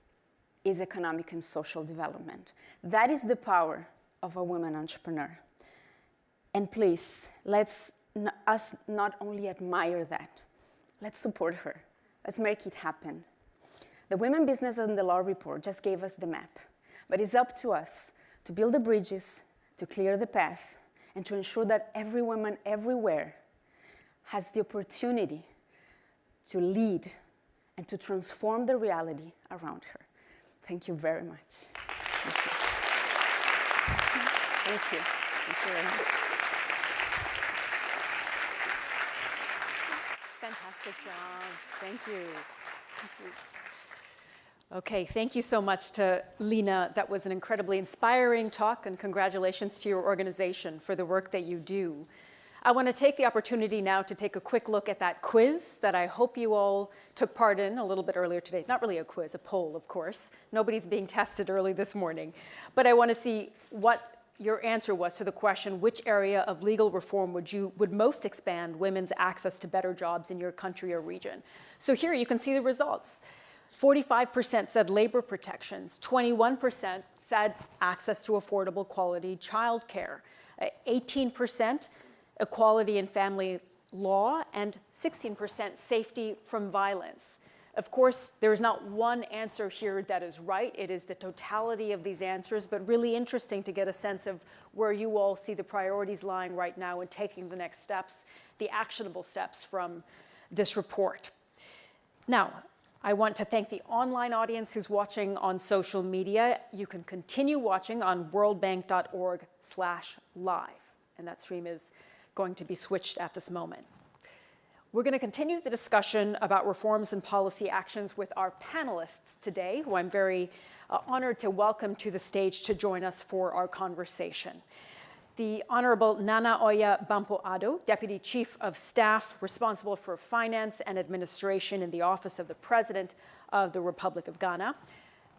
S5: is economic and social development. That is the power of a woman entrepreneur. And please, let's us not only admire that, let's support her. Let's make it happen. The Women Business and the Law report just gave us the map, but it's up to us to build the bridges, to clear the path, and to ensure that every woman everywhere has the opportunity to lead and to transform the reality around her. Thank you very much. Thank you. Thank you very much.
S1: Fantastic job. Thank you. Thank you. Okay, thank you so much to Lina. That was an incredibly inspiring talk, and congratulations to your organization for the work that you do. I want to take the opportunity now to take a quick look at that quiz that I hope you all took part in a little bit earlier today. Not really a quiz, a poll, of course. Nobody's being tested early this morning. But I want to see what your answer was to the question, which area of legal reform would most expand women's access to better jobs in your country or region? So here you can see the results. 45% said labor protections, 21% said access to affordable quality childcare, 18% equality in family law, and 16% safety from violence. Of course, there is not one answer here that is right. It is the totality of these answers, but really interesting to get a sense of where you all see the priorities lying right now and taking the next steps, the actionable steps from this report. Now, I want to thank the online audience who's watching on social media. You can continue watching on worldbank.org/live, and that stream is going to be switched at this moment. We're going to continue the discussion about reforms and policy actions with our panelists today, who I'm very honored to welcome to the stage to join us for our conversation. The Honorable Nana Oya Bampo-Addo, Deputy Chief of Staff responsible for Finance and Administration in the Office of the President of the Republic of Ghana.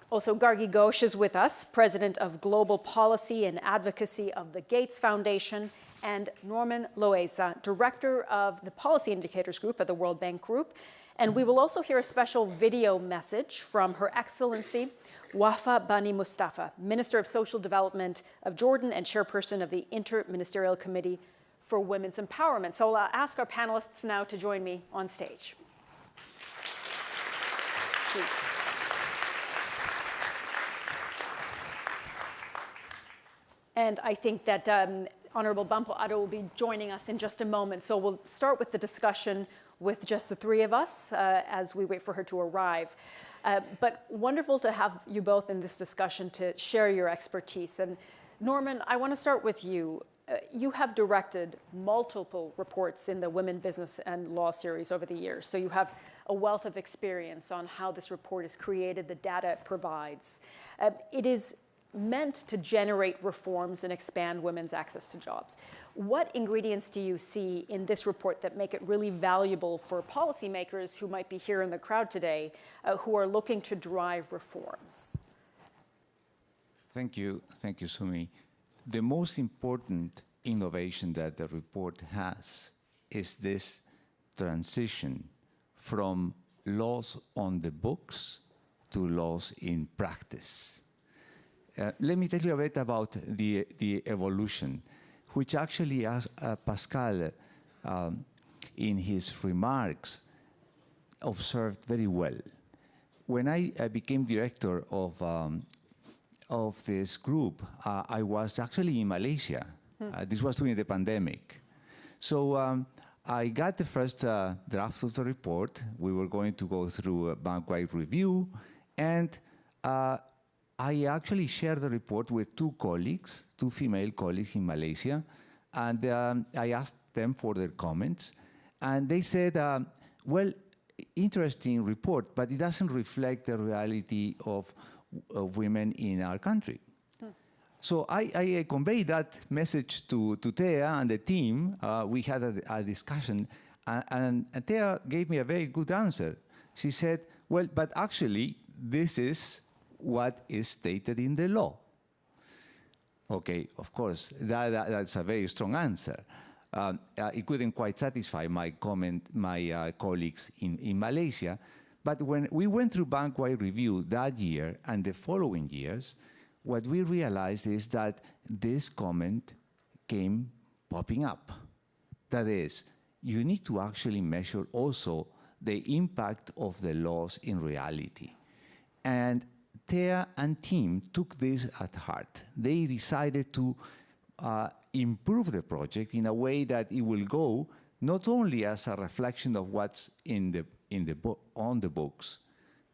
S1: Also, Gargi Ghosh is with us, President of Global Policy and Advocacy of the Gates Foundation, and Norman Loaiza, Director of the Policy Indicators Group at the World Bank Group. And we will also hear a special video message from Her Excellency Wafa Bani Mustafa, Minister of Social Development of Jordan and Chairperson of the Inter-Ministerial Committee for Women's Empowerment. So I'll ask our panelists now to join me on stage. Please. And I think that Honorable Bampo-Addo will be joining us in just a moment. So we'll start with the discussion with just the three of us as we wait for her to arrive. But wonderful to have you both in this discussion to share your expertise. And Norman, I want to start with you. You have directed multiple reports in the Women, Business, and Law series over the years. So you have a wealth of experience on how this report is created, the data it provides. It is meant to generate reforms and expand women's access to jobs. What ingredients do you see in this report that make it really valuable for policymakers who might be here in the crowd today, who are looking to drive reforms?
S6: Thank you, Sumi. The most important innovation that the report has is this transition from laws on the books to laws in practice. Let me tell you a bit about the evolution, which actually Paschal, in his remarks, observed very well. When I became director of this group, I was actually in Malaysia. This was during the pandemic. So I got the first draft of the report. We were going to go through a bank-wide review, and I actually shared the report with two female colleagues in Malaysia, and I asked them for their comments. And they said, well, interesting report, but it doesn't reflect the reality of women in our country. So I conveyed that message to Thea and the team. We had a discussion, and Thea gave me a very good answer. She said, well, but actually, this is what is stated in the law. Okay, of course, that's a very strong answer. It couldn't quite satisfy my colleagues in Malaysia, but when we went through bank-wide review that year and the following years, what we realized is that this comment came popping up. That is, you need to actually measure also the impact of the laws in reality. And Thea and team took this at heart. They decided to improve the project in a way that it will go not only as a reflection of what's on the books,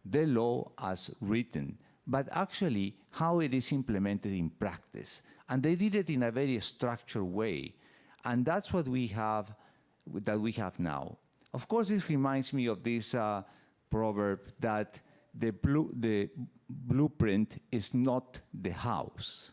S6: the law as written, but actually how it is implemented in practice. And they did it in a very structured way. And that's what we have now. Of course, this reminds me of this proverb that the blueprint is not the house.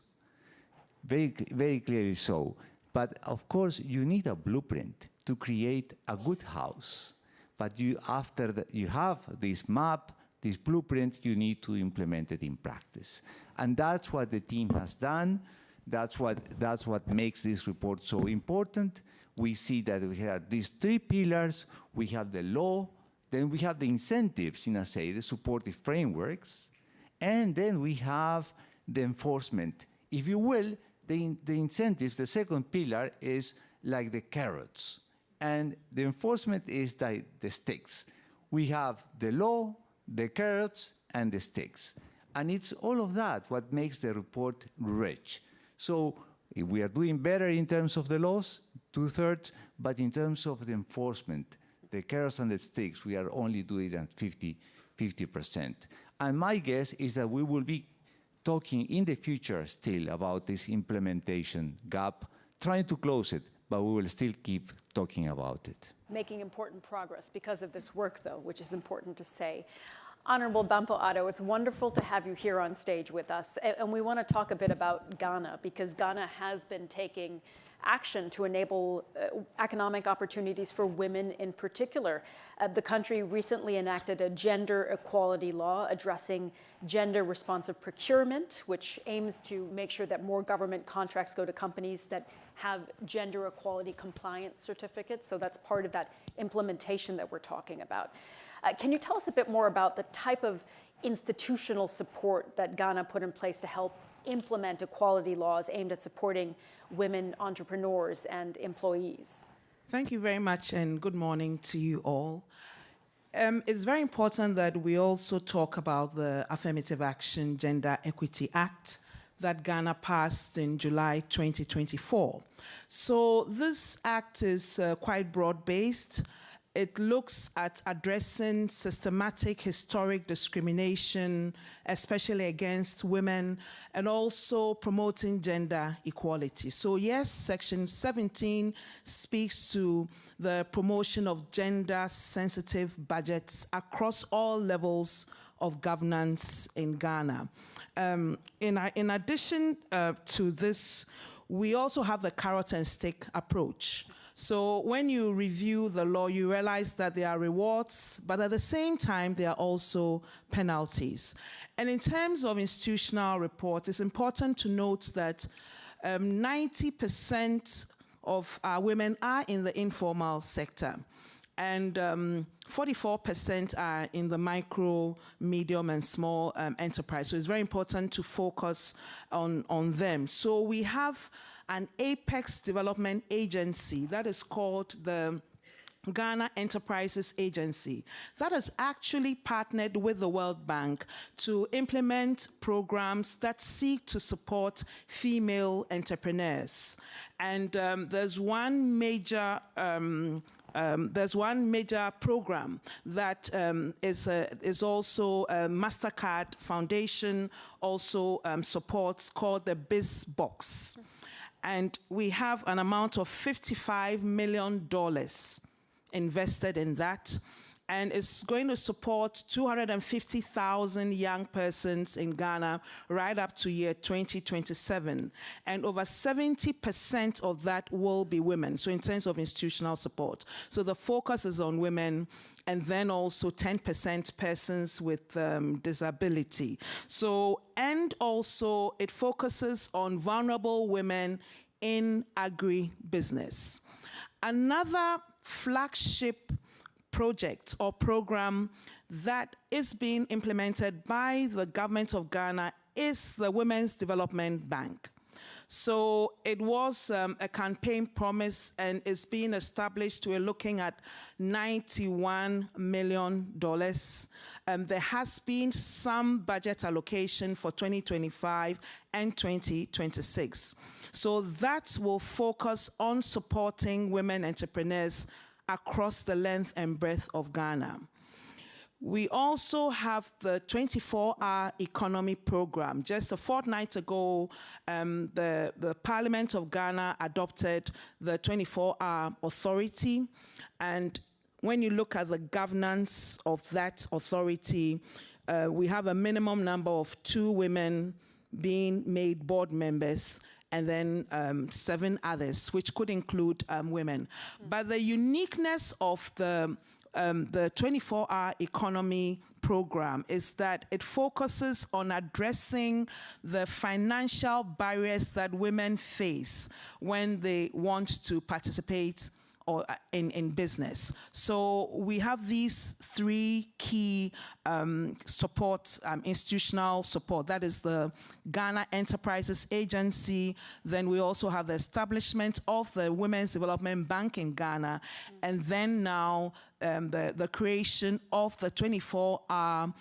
S6: Very, very clearly so. But of course, you need a blueprint to create a good house. But after you have this map, this blueprint, you need to implement it in practice. And that's what the team has done. That's what makes this report so important. We see that we have these three pillars. We have the law, then we have the incentives, the supportive frameworks, and then we have the enforcement. If you will, the incentives, the second pillar is like the carrots, and the enforcement is the sticks. We have the law, the carrots, and the sticks. And it's all of that what makes the report rich. So if we are doing better in terms of the laws, 2/3, but in terms of the enforcement, the carrots and the sticks, we are only doing at 50%. And my guess is that we will be talking in the future still about this implementation gap, trying to close it, but we will still keep talking about it.
S1: Making important progress because of this work, though, which is important to say. Honorable Bampo Addo, it's wonderful to have you here on stage with us. And we want to talk a bit about Ghana, because Ghana has been taking action to enable economic opportunities for women in particular. The country recently enacted a gender equality law addressing gender-responsive procurement, which aims to make sure that more government contracts go to companies that have gender equality compliance certificates. So that's part of that implementation that we're talking about. Can you tell us a bit more about the type of institutional support that Ghana put in place to help implement equality laws aimed at supporting women entrepreneurs and employees?
S7: Thank you very much, and good morning to you all. It's very important that we also talk about the Affirmative Action Gender Equity Act that Ghana passed in July 2024. So this act is quite broad-based. It looks at addressing systematic historic discrimination, especially against women, and also promoting gender equality. So yes, Section 17 speaks to the promotion of gender-sensitive budgets across all levels of governance in Ghana. In addition to this, we also have the carrot and stick approach. So when you review the law, you realize that there are rewards, but at the same time, there are also penalties. And in terms of institutional report, it's important to note that 90% of our women are in the informal sector, and 44% are in the micro, medium, and small enterprise. So it's very important to focus on them. So we have an apex development agency that is called the Ghana Enterprises Agency that has actually partnered with the World Bank to implement programs that seek to support female entrepreneurs. And there's one major program that is also MasterCard Foundation also supports, called the Biz Box. And we have an amount of $55 million invested in that. And it's going to support 250,000 young persons in Ghana right up to year 2027. And over 70% of that will be women, so in terms of institutional support. So the focus is on women, and then also 10% persons with disability. So, and also it focuses on vulnerable women in agribusiness. Another flagship project or program that is being implemented by the government of Ghana is the Women's Development Bank. So it was a campaign promise, and it's being established. We're looking at $91 million. There has been some budget allocation for 2025 and 2026. So that will focus on supporting women entrepreneurs across the length and breadth of Ghana. We also have the 24-hour economy program. Just a fortnight ago, the Parliament of Ghana adopted the 24-hour authority. And when you look at the governance of that authority, we have a minimum number of 2 women being made board members, and then 7 others, which could include women. But the uniqueness of the 24-hour economy program is that it focuses on addressing the financial barriers that women face when they want to participate or in business. So we have these 3 key support, institutional support. That is the Ghana Enterprises Agency. Then we also have the establishment of the Women's Development Bank in Ghana. And then now the creation of the 24-hour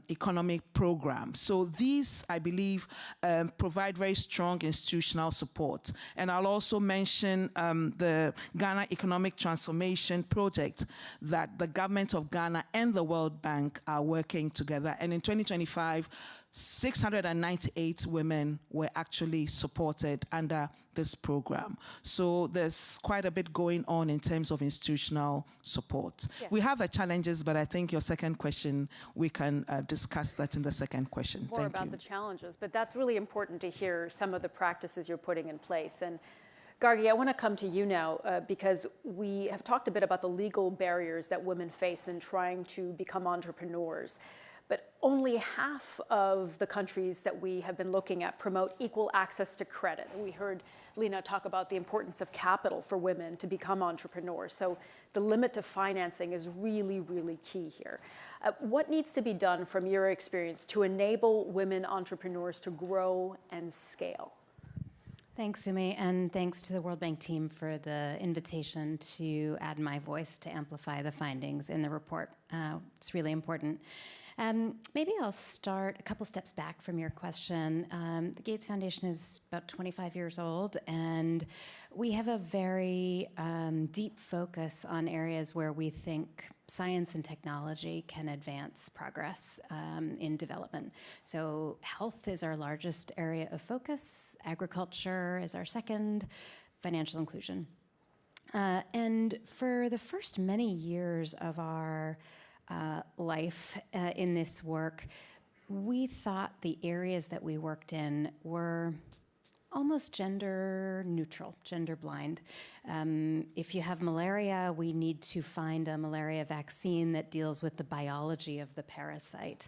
S7: economic program. So these, I believe, provide very strong institutional support. And I'll also mention the Ghana Economic Transformation Project that the government of Ghana and the World Bank are working together. And in 2025, 698 women were actually supported under this program. So there's quite a bit going on in terms of institutional support.
S1: Yeah.
S7: We have the challenges, but I think your second question, we can discuss that in the second question.
S1: More about the challenges, but that's really important to hear some of the practices you're putting in place. And Gargi, I want to come to you now because we have talked a bit about the legal barriers that women face in trying to become entrepreneurs. But only half of the countries that we have been looking at promote equal access to credit. We heard Lina talk about the importance of capital for women to become entrepreneurs. So the limit to financing is really, really key here. What needs to be done from your experience to enable women entrepreneurs to grow and scale?
S8: Thanks, Sumi, and thanks to the World Bank team for the invitation to add my voice to amplify the findings in the report. It's really important. Maybe I'll start a couple steps back from your question. The Gates Foundation is about 25 years old, and we have a very deep focus on areas where we think science and technology can advance progress in development. So health is our largest area of focus, agriculture is our second, financial inclusion. And for the first many years of our life in this work, we thought the areas that we worked in were almost gender neutral, gender blind. If you have malaria, we need to find a malaria vaccine that deals with the biology of the parasite.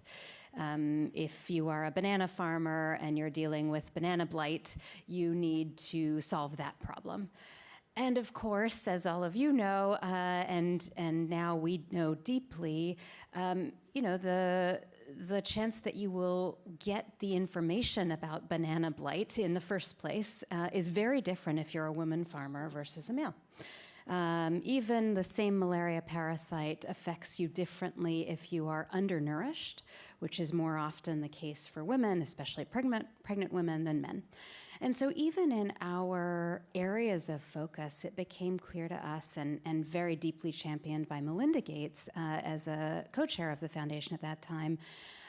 S8: If you are a banana farmer and you're dealing with banana blight, you need to solve that problem. And of course, as all of you know, and now we know deeply, the chance that you will get the information about banana blight in the first place is very different if you're a woman farmer versus a male. Even the same malaria parasite affects you differently if you are undernourished, which is more often the case for women, especially pregnant women, than men. And so even in our areas of focus, it became clear to us and very deeply championed by Melinda Gates as a co-chair of the foundation at that time,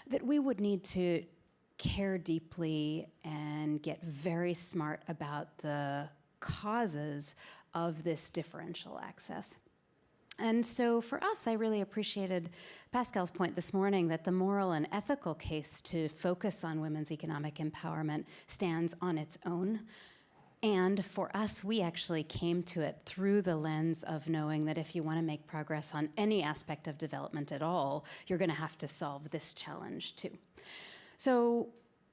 S8: that we would need to care deeply and get very smart about the causes of this differential access. And so for us, I really appreciated Paschal's point this morning that the moral and ethical case to focus on women's economic empowerment stands on its own. And for us, we actually came to it through the lens of knowing that if you want to make progress on any aspect of development at all, you're going to have to solve this challenge too. So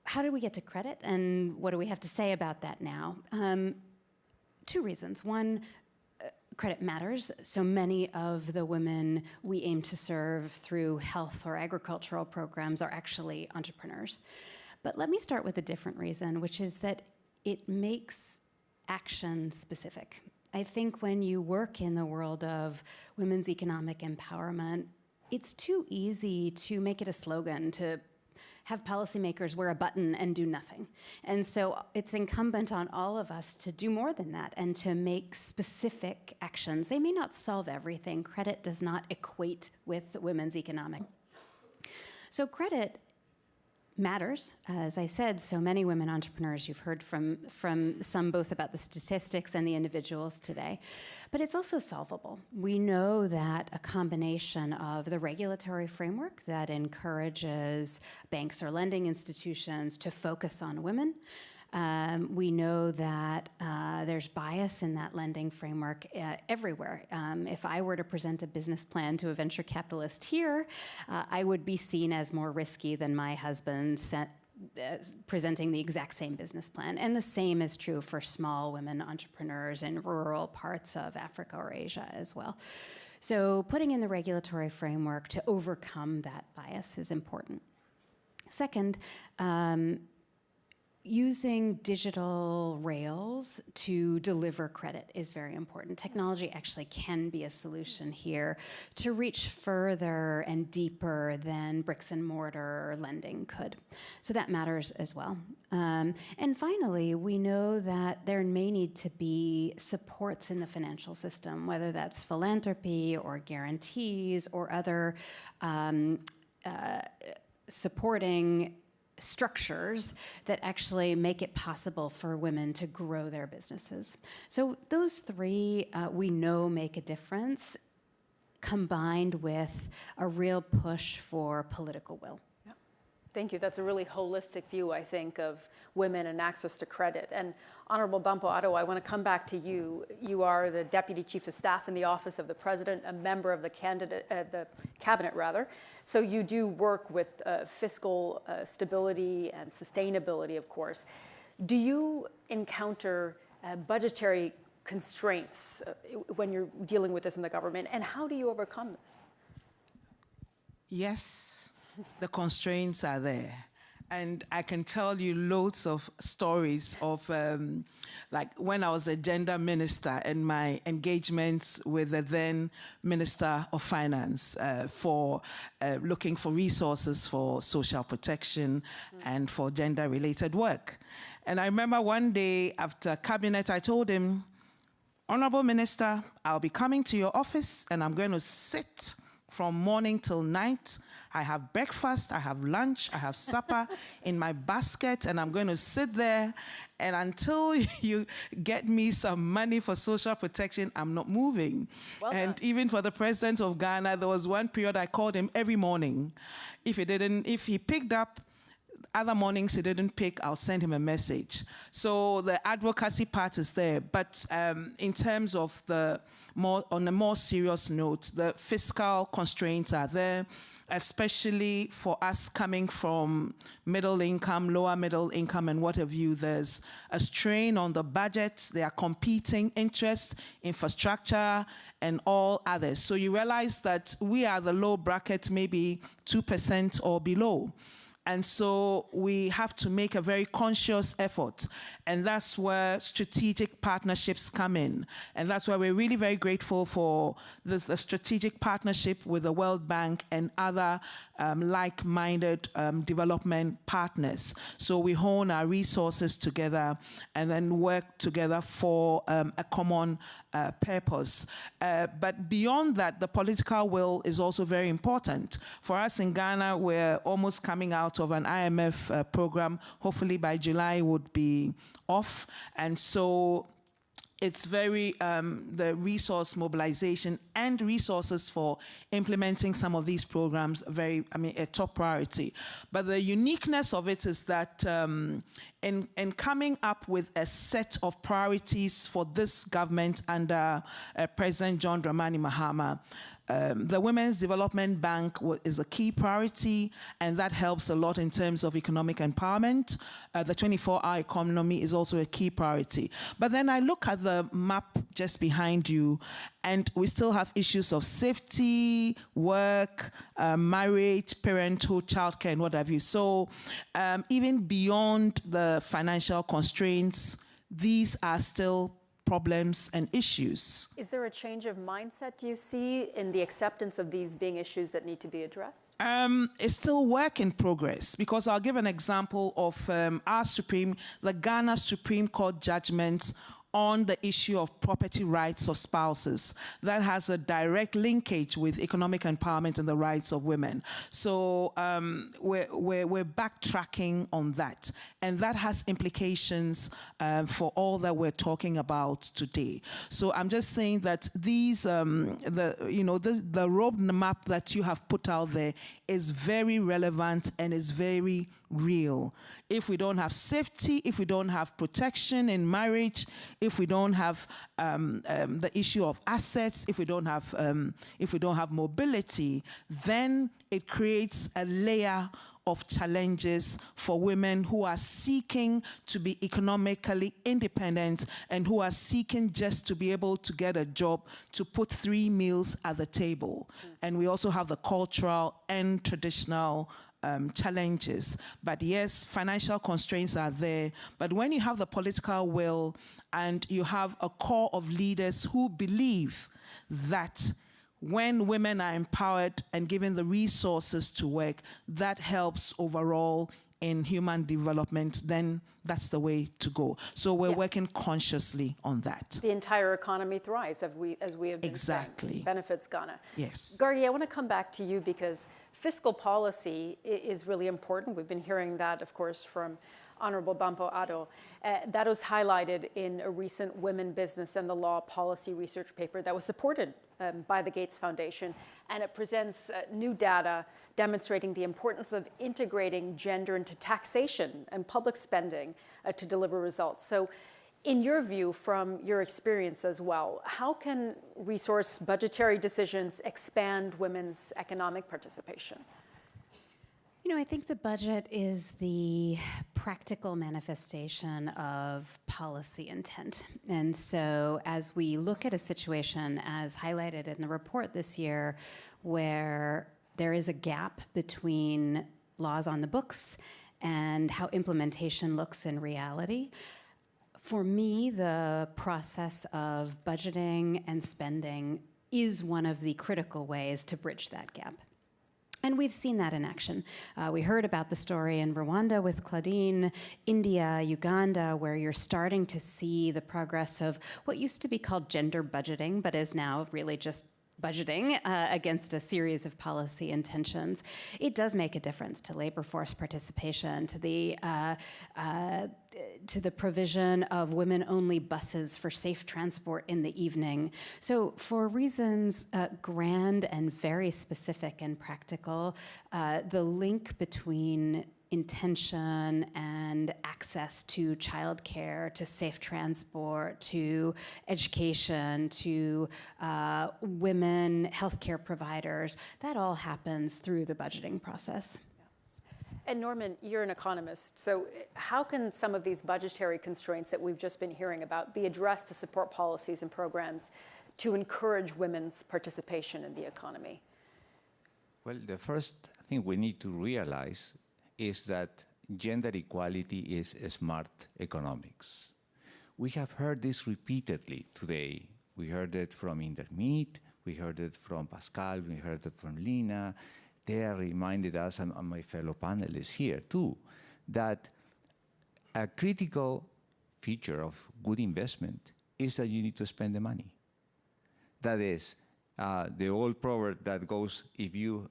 S8: how did we get to credit, and what do we have to say about that now? 2 reasons. One, credit matters. So many of the women we aim to serve through health or agricultural programs are actually entrepreneurs. But let me start with a different reason, which is that it makes action specific. I think when you work in the world of women's economic empowerment, it's too easy to make it a slogan, to have policymakers wear a button and do nothing. And so it's incumbent on all of us to do more than that and to make specific actions. They may not solve everything. Credit does not equate with women's economic. So credit matters. As I said, so many women entrepreneurs, you've heard from some both about the statistics and the individuals today, but it's also solvable. We know that a combination of the regulatory framework that encourages banks or lending institutions to focus on women, We know that there's bias in that lending framework everywhere. If I were to present a business plan to a venture capitalist here, I would be seen as more risky than my husband presenting the exact same business plan. And the same is true for small women entrepreneurs in rural parts of Africa or Asia as well. So putting in the regulatory framework to overcome that bias is important. Second, using digital rails to deliver credit is very important. Technology actually can be a solution here to reach further and deeper than bricks and mortar lending could. So that matters as well. And finally, we know that there may need to be supports in the financial system, whether that's philanthropy or guarantees or other supporting structures that actually make it possible for women to grow their businesses. So those three we know make a difference, combined with a real push for political will.
S1: Yeah. Thank you. That's a really holistic view, I think, of women and access to credit. And Honorable Bampo Addo, I want to come back to you. You are the Deputy Chief of Staff in the Office of the President, a member of the Cabinet, rather. So you do work with fiscal stability and sustainability, of course. Do you encounter budgetary constraints when you're dealing with this in the government, and how do you overcome this?
S7: Yes, the constraints are there. And I can tell you loads of stories of like when I was a gender minister and my engagements with the then Minister of Finance for looking for resources for social protection and for gender-related work. And I remember one day after cabinet, I told him, Honorable Minister, I'll be coming to your office and I'm going to sit from morning till night. I have breakfast, I have lunch, I have supper in my basket, and I'm going to sit there, and until you get me some money for social protection, I'm not moving. Well and done. Even for the president of Ghana, there was one period I called him every morning. If he picked up, other mornings he didn't pick, I'll send him a message. So the advocacy part is there, but in terms of on a more serious note, the fiscal constraints are there, especially for us coming from middle income, lower middle income, and what have you. There's a strain on the budget. There are competing interests, infrastructure, and all others. So you realize that we are the low bracket, maybe 2% or below. And so we have to make a very conscious effort. And that's where strategic partnerships come in. And that's why we're really very grateful for the strategic partnership with the World Bank and other like-minded development partners. So we hone our resources together and then work together for a common purpose. But beyond that, the political will is also very important. For us in Ghana, we're almost coming out of an IMF program. Hopefully by July would be off. And so it's very, the resource mobilization and resources for implementing some of these programs, a top priority. But the uniqueness of it is that in coming up with a set of priorities for this government under President John Dramani Mahama, the Women's Development Bank is a key priority, and that helps a lot in terms of economic empowerment. The 24-hour economy is also a key priority. But then I look at the map just behind you, and we still have issues of safety, work, marriage, parenthood, childcare, and what have you. So even beyond the financial constraints, these are still problems and issues.
S1: Is there a change of mindset, do you see, in the acceptance of these being issues that need to be addressed?
S7: It's still work in progress, because I'll give an example of the Ghana Supreme Court judgment on the issue of property rights of spouses. That has a direct linkage with economic empowerment and the rights of women. So we're backtracking on that. And that has implications for all that we're talking about today. So I'm just saying that these, the roadmap that you have put out there is very relevant and is very real. If we don't have safety, if we don't have protection in marriage, if we don't have the issue of assets, if we don't have mobility, then it creates a layer of challenges for women who are seeking to be economically independent and who are seeking just to be able to get a job to put 3 meals at the table. And we also have the cultural and traditional challenges. But yes, financial constraints are there. But when you have the political will and you have a core of leaders who believe that when women are empowered and given the resources to work, that helps overall in human development, then that's the way to go. So we're working consciously on that.
S1: The entire economy thrives, as we have been saying. Benefits Ghana.
S7: Yes.
S1: Gargi, I want to come back to you because fiscal policy is really important. We've been hearing that, of course, from Honorable Bampo Addo. That was highlighted in a recent Women, Business and the Law policy research paper that was supported by the Gates Foundation. And it presents new data demonstrating the importance of integrating gender into taxation and public spending to deliver results. So in your view, from your experience as well, how can resource budgetary decisions expand women's economic participation?
S8: You know, I think the budget is the practical manifestation of policy intent. And so as we look at a situation as highlighted in the report this year, where there is a gap between laws on the books and how implementation looks in reality, for me, the process of budgeting and spending is one of the critical ways to bridge that gap. And we've seen that in action. We heard about the story in Rwanda with Claudine, India, Uganda, where you're starting to see the progress of what used to be called gender budgeting, but is now really just budgeting against a series of policy intentions. It does make a difference to labor force participation, to the provision of women-only buses for safe transport in the evening. So for reasons grand and very specific and practical, the link between intention and access to childcare, to safe transport, to education, to women healthcare providers, that all happens through the budgeting process.
S1: And Norman, you're an economist, so how can some of these budgetary constraints that we've just been hearing about be addressed to support policies and programs to encourage women's participation in the economy?
S6: Well, the first thing we need to realize is that gender equality is smart economics. We have heard this repeatedly today. We heard it from Indermit, we heard it from Paschal, we heard it from Lina. They reminded us, and my fellow panelists here too, that a critical feature of good investment is that you need to spend the money. That is, the old proverb that goes, if you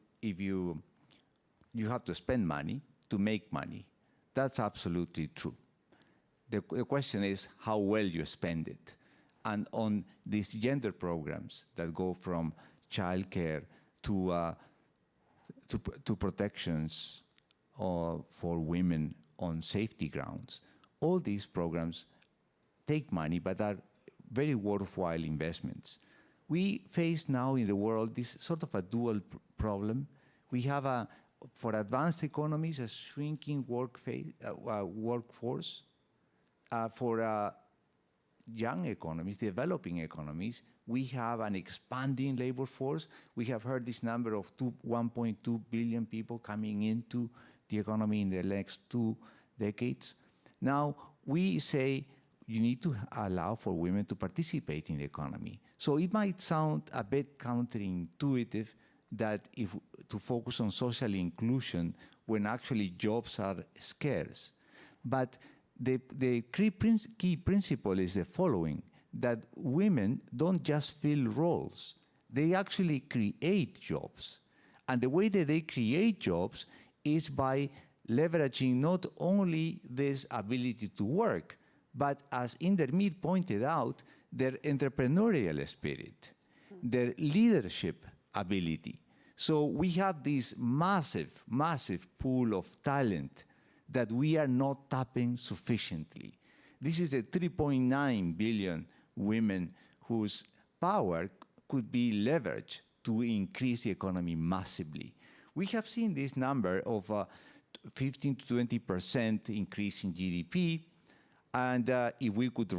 S6: have to spend money to make money. That's absolutely true. The question is how well you spend it. And on these gender programs that go from childcare to protections for women on safety grounds, all these programs take money but are very worthwhile investments. We face now in the world this sort of a dual problem. We have for advanced economies, a shrinking workforce. For young economies, developing economies, we have an expanding labor force. We have heard this number of 1.2 billion people coming into the economy in the next 2 decades. Now, we say you need to allow for women to participate in the economy. So it might sound a bit counterintuitive that to focus on social inclusion when actually jobs are scarce. But the key principle is the following, that women don't just fill roles, they actually create jobs. And the way that they create jobs is by leveraging not only this ability to work, but as Indermit pointed out, their entrepreneurial spirit, their leadership ability. So we have this massive, massive pool of talent that we are not tapping sufficiently. This is a 3.9 billion women whose power could be leveraged to increase the economy massively. We have seen this number of 15 to 20% increase in GDP, and if we could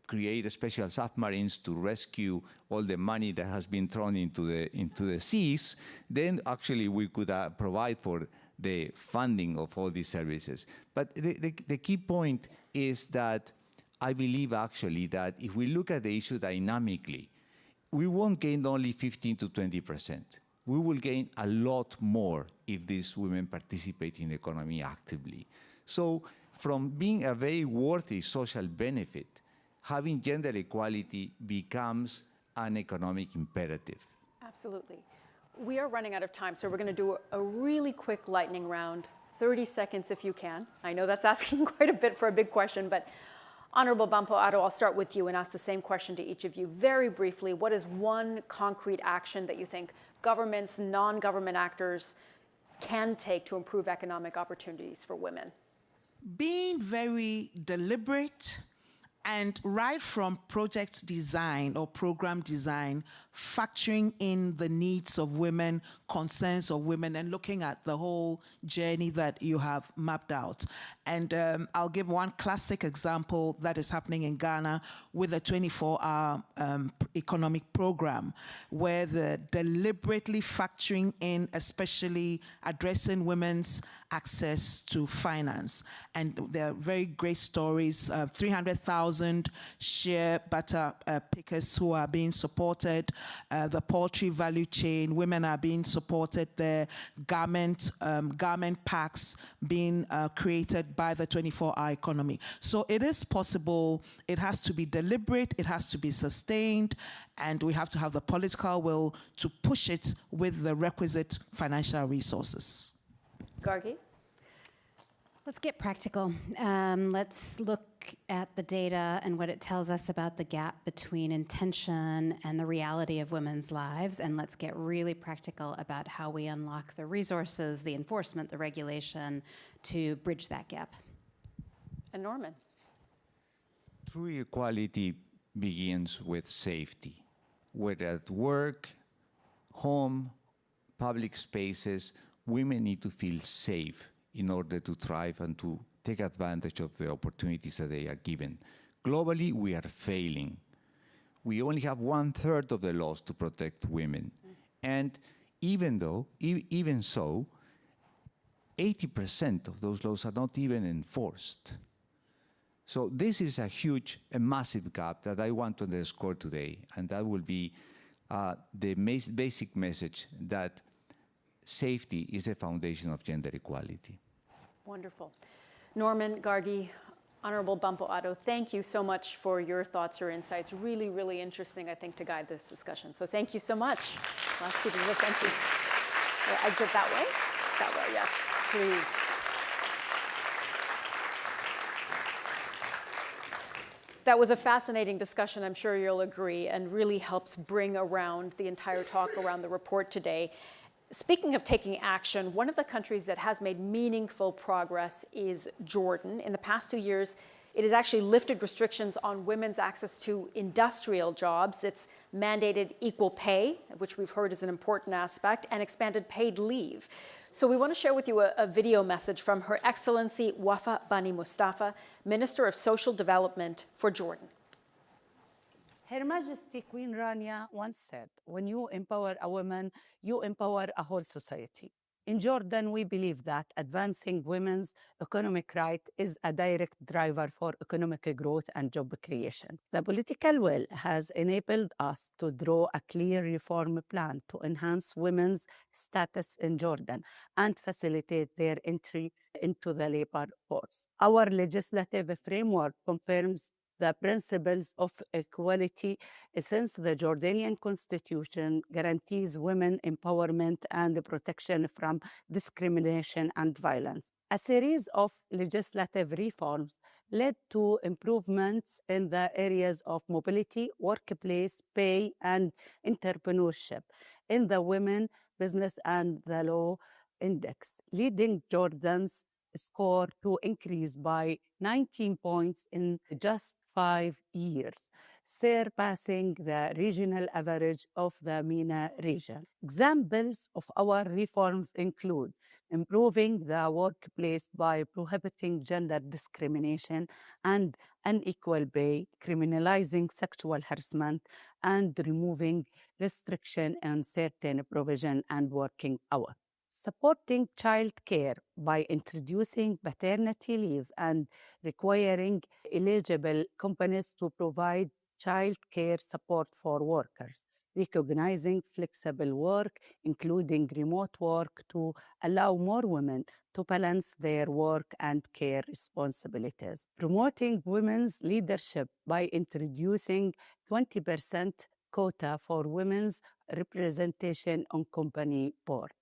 S6: create special submarines to rescue all the money that has been thrown into the seas, then actually we could provide for the funding of all these services. But the key point is that I believe actually that if we look at the issue dynamically, we won't gain only 15 to 20%. We will gain a lot more if these women participate in the economy actively. So from being a very worthy social benefit, having gender equality becomes an economic imperative.
S1: Absolutely. We are running out of time, so we're going to do a really quick lightning round, 30 seconds if you can. I know that's asking quite a bit for a big question, but Honorable Bampo-Addo, I'll start with you and ask the same question to each of you. Very briefly, what is one concrete action that you think governments, non-government actors can take to improve economic opportunities for women?
S7: Being very deliberate and right from project design or program design, factoring in the needs of women, concerns of women, and looking at the whole journey that you have mapped out. And I'll give one classic example that is happening in Ghana with a 24-hour economic program, where they're deliberately factoring in, especially addressing women's access to finance. And there are very great stories, 300,000 shea butter pickers who are being supported, the poultry value chain, women are being supported there, garment packs being created by the 24-hour economy. So it is possible. It has to be deliberate, it has to be sustained, and we have to have the political will to push it with the requisite financial resources.
S1: Gargi?
S8: Let's get practical. Let's look at the data and what it tells us about the gap between intention and the reality of women's lives, and let's get really practical about how we unlock the resources, the enforcement, the regulation to bridge that gap.
S1: And Norman?
S6: True equality begins with safety. Whether at work, home, public spaces, women need to feel safe in order to thrive and to take advantage of the opportunities that they are given. Globally, we are failing. We only have 1/3 of the laws to protect women. And even so, 80% of those laws are not even enforced. So this is a huge, a massive gap that I want to underscore today, and that will be the basic message that safety is the foundation of gender equality.
S1: Wonderful. Norman, Gargi, Honorable Bampo-Addo, thank you so much for your thoughts, your insights. Really, really interesting, I think, to guide this discussion. So thank you so much. I'll ask you to just exit that way. That way, yes, please. That was a fascinating discussion, I'm sure you'll agree, and really helps bring around the entire talk around the report today. Speaking of taking action, one of the countries that has made meaningful progress is Jordan. In the past 2 years, it has actually lifted restrictions on women's access to industrial jobs. It's mandated equal pay, which we've heard is an important aspect, and expanded paid leave. So we want to share with you a video message from Her Excellency Wafa Bani Mustafa, Minister of Social Development for Jordan.
S9: Her Majesty Queen Rania once said, when you empower a woman, you empower a whole society. In Jordan, we believe that advancing women's economic rights is a direct driver for economic growth and job creation. The political will has enabled us to draw a clear reform plan to enhance women's status in Jordan and facilitate their entry into the labor force. Our legislative framework confirms the principles of equality since the Jordanian constitution guarantees women empowerment and protection from discrimination and violence. A series of legislative reforms led to improvements in the areas of mobility, workplace, pay, and entrepreneurship in the Women, Business, and the Law Index, leading Jordan's score to increase by 19 points in just 5 years, surpassing the regional average of the MENA region. Examples of our reforms include improving the workplace by prohibiting gender discrimination and unequal pay, criminalizing sexual harassment, and removing restriction on certain provision and working hours. Supporting childcare by introducing paternity leave and requiring eligible companies to provide childcare support for workers, recognizing flexible work, including remote work, to allow more women to balance their work and care responsibilities. Promoting women's leadership by introducing 20% quota for women's representation on company boards.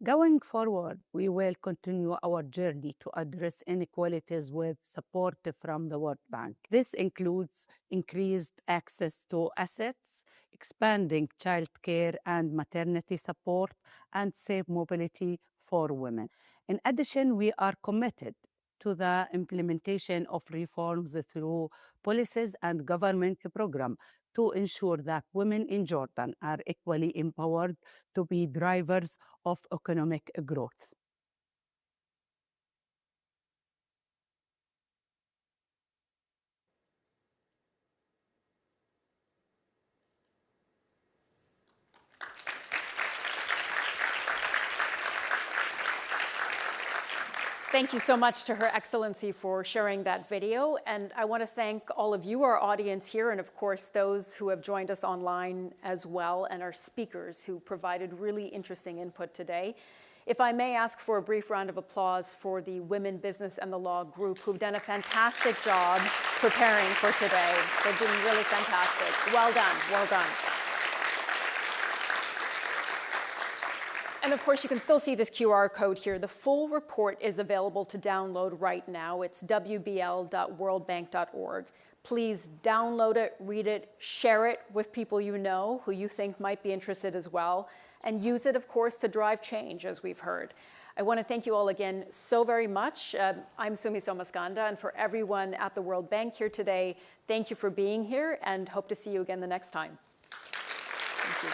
S9: Going forward, we will continue our journey to address inequalities with support from the World Bank. This includes increased access to assets, expanding childcare and maternity support, and safe mobility for women. In addition, we are committed to the implementation of reforms through policies and government programs to ensure that women in Jordan are equally empowered to be drivers of economic growth.
S1: Thank you so much to Her Excellency for sharing that video. And I want to thank all of you, our audience here, and of course, those who have joined us online as well, and our speakers who provided really interesting input today. If I may ask for a brief round of applause for the Women, Business, and the Law group who've done a fantastic job preparing for today. They've been really fantastic. Well done, well done. And of course, you can still see this QR code here. The full report is available to download right now. It's wbl.worldbank.org. Please download it, read it, share it with people you know who you think might be interested as well, and use it, of course, to drive change, as we've heard. I want to thank you all again so very much. I'm Sumi Somaskanda, and for everyone at the World Bank here today, thank you for being here, and hope to see you again the next time. Thank you.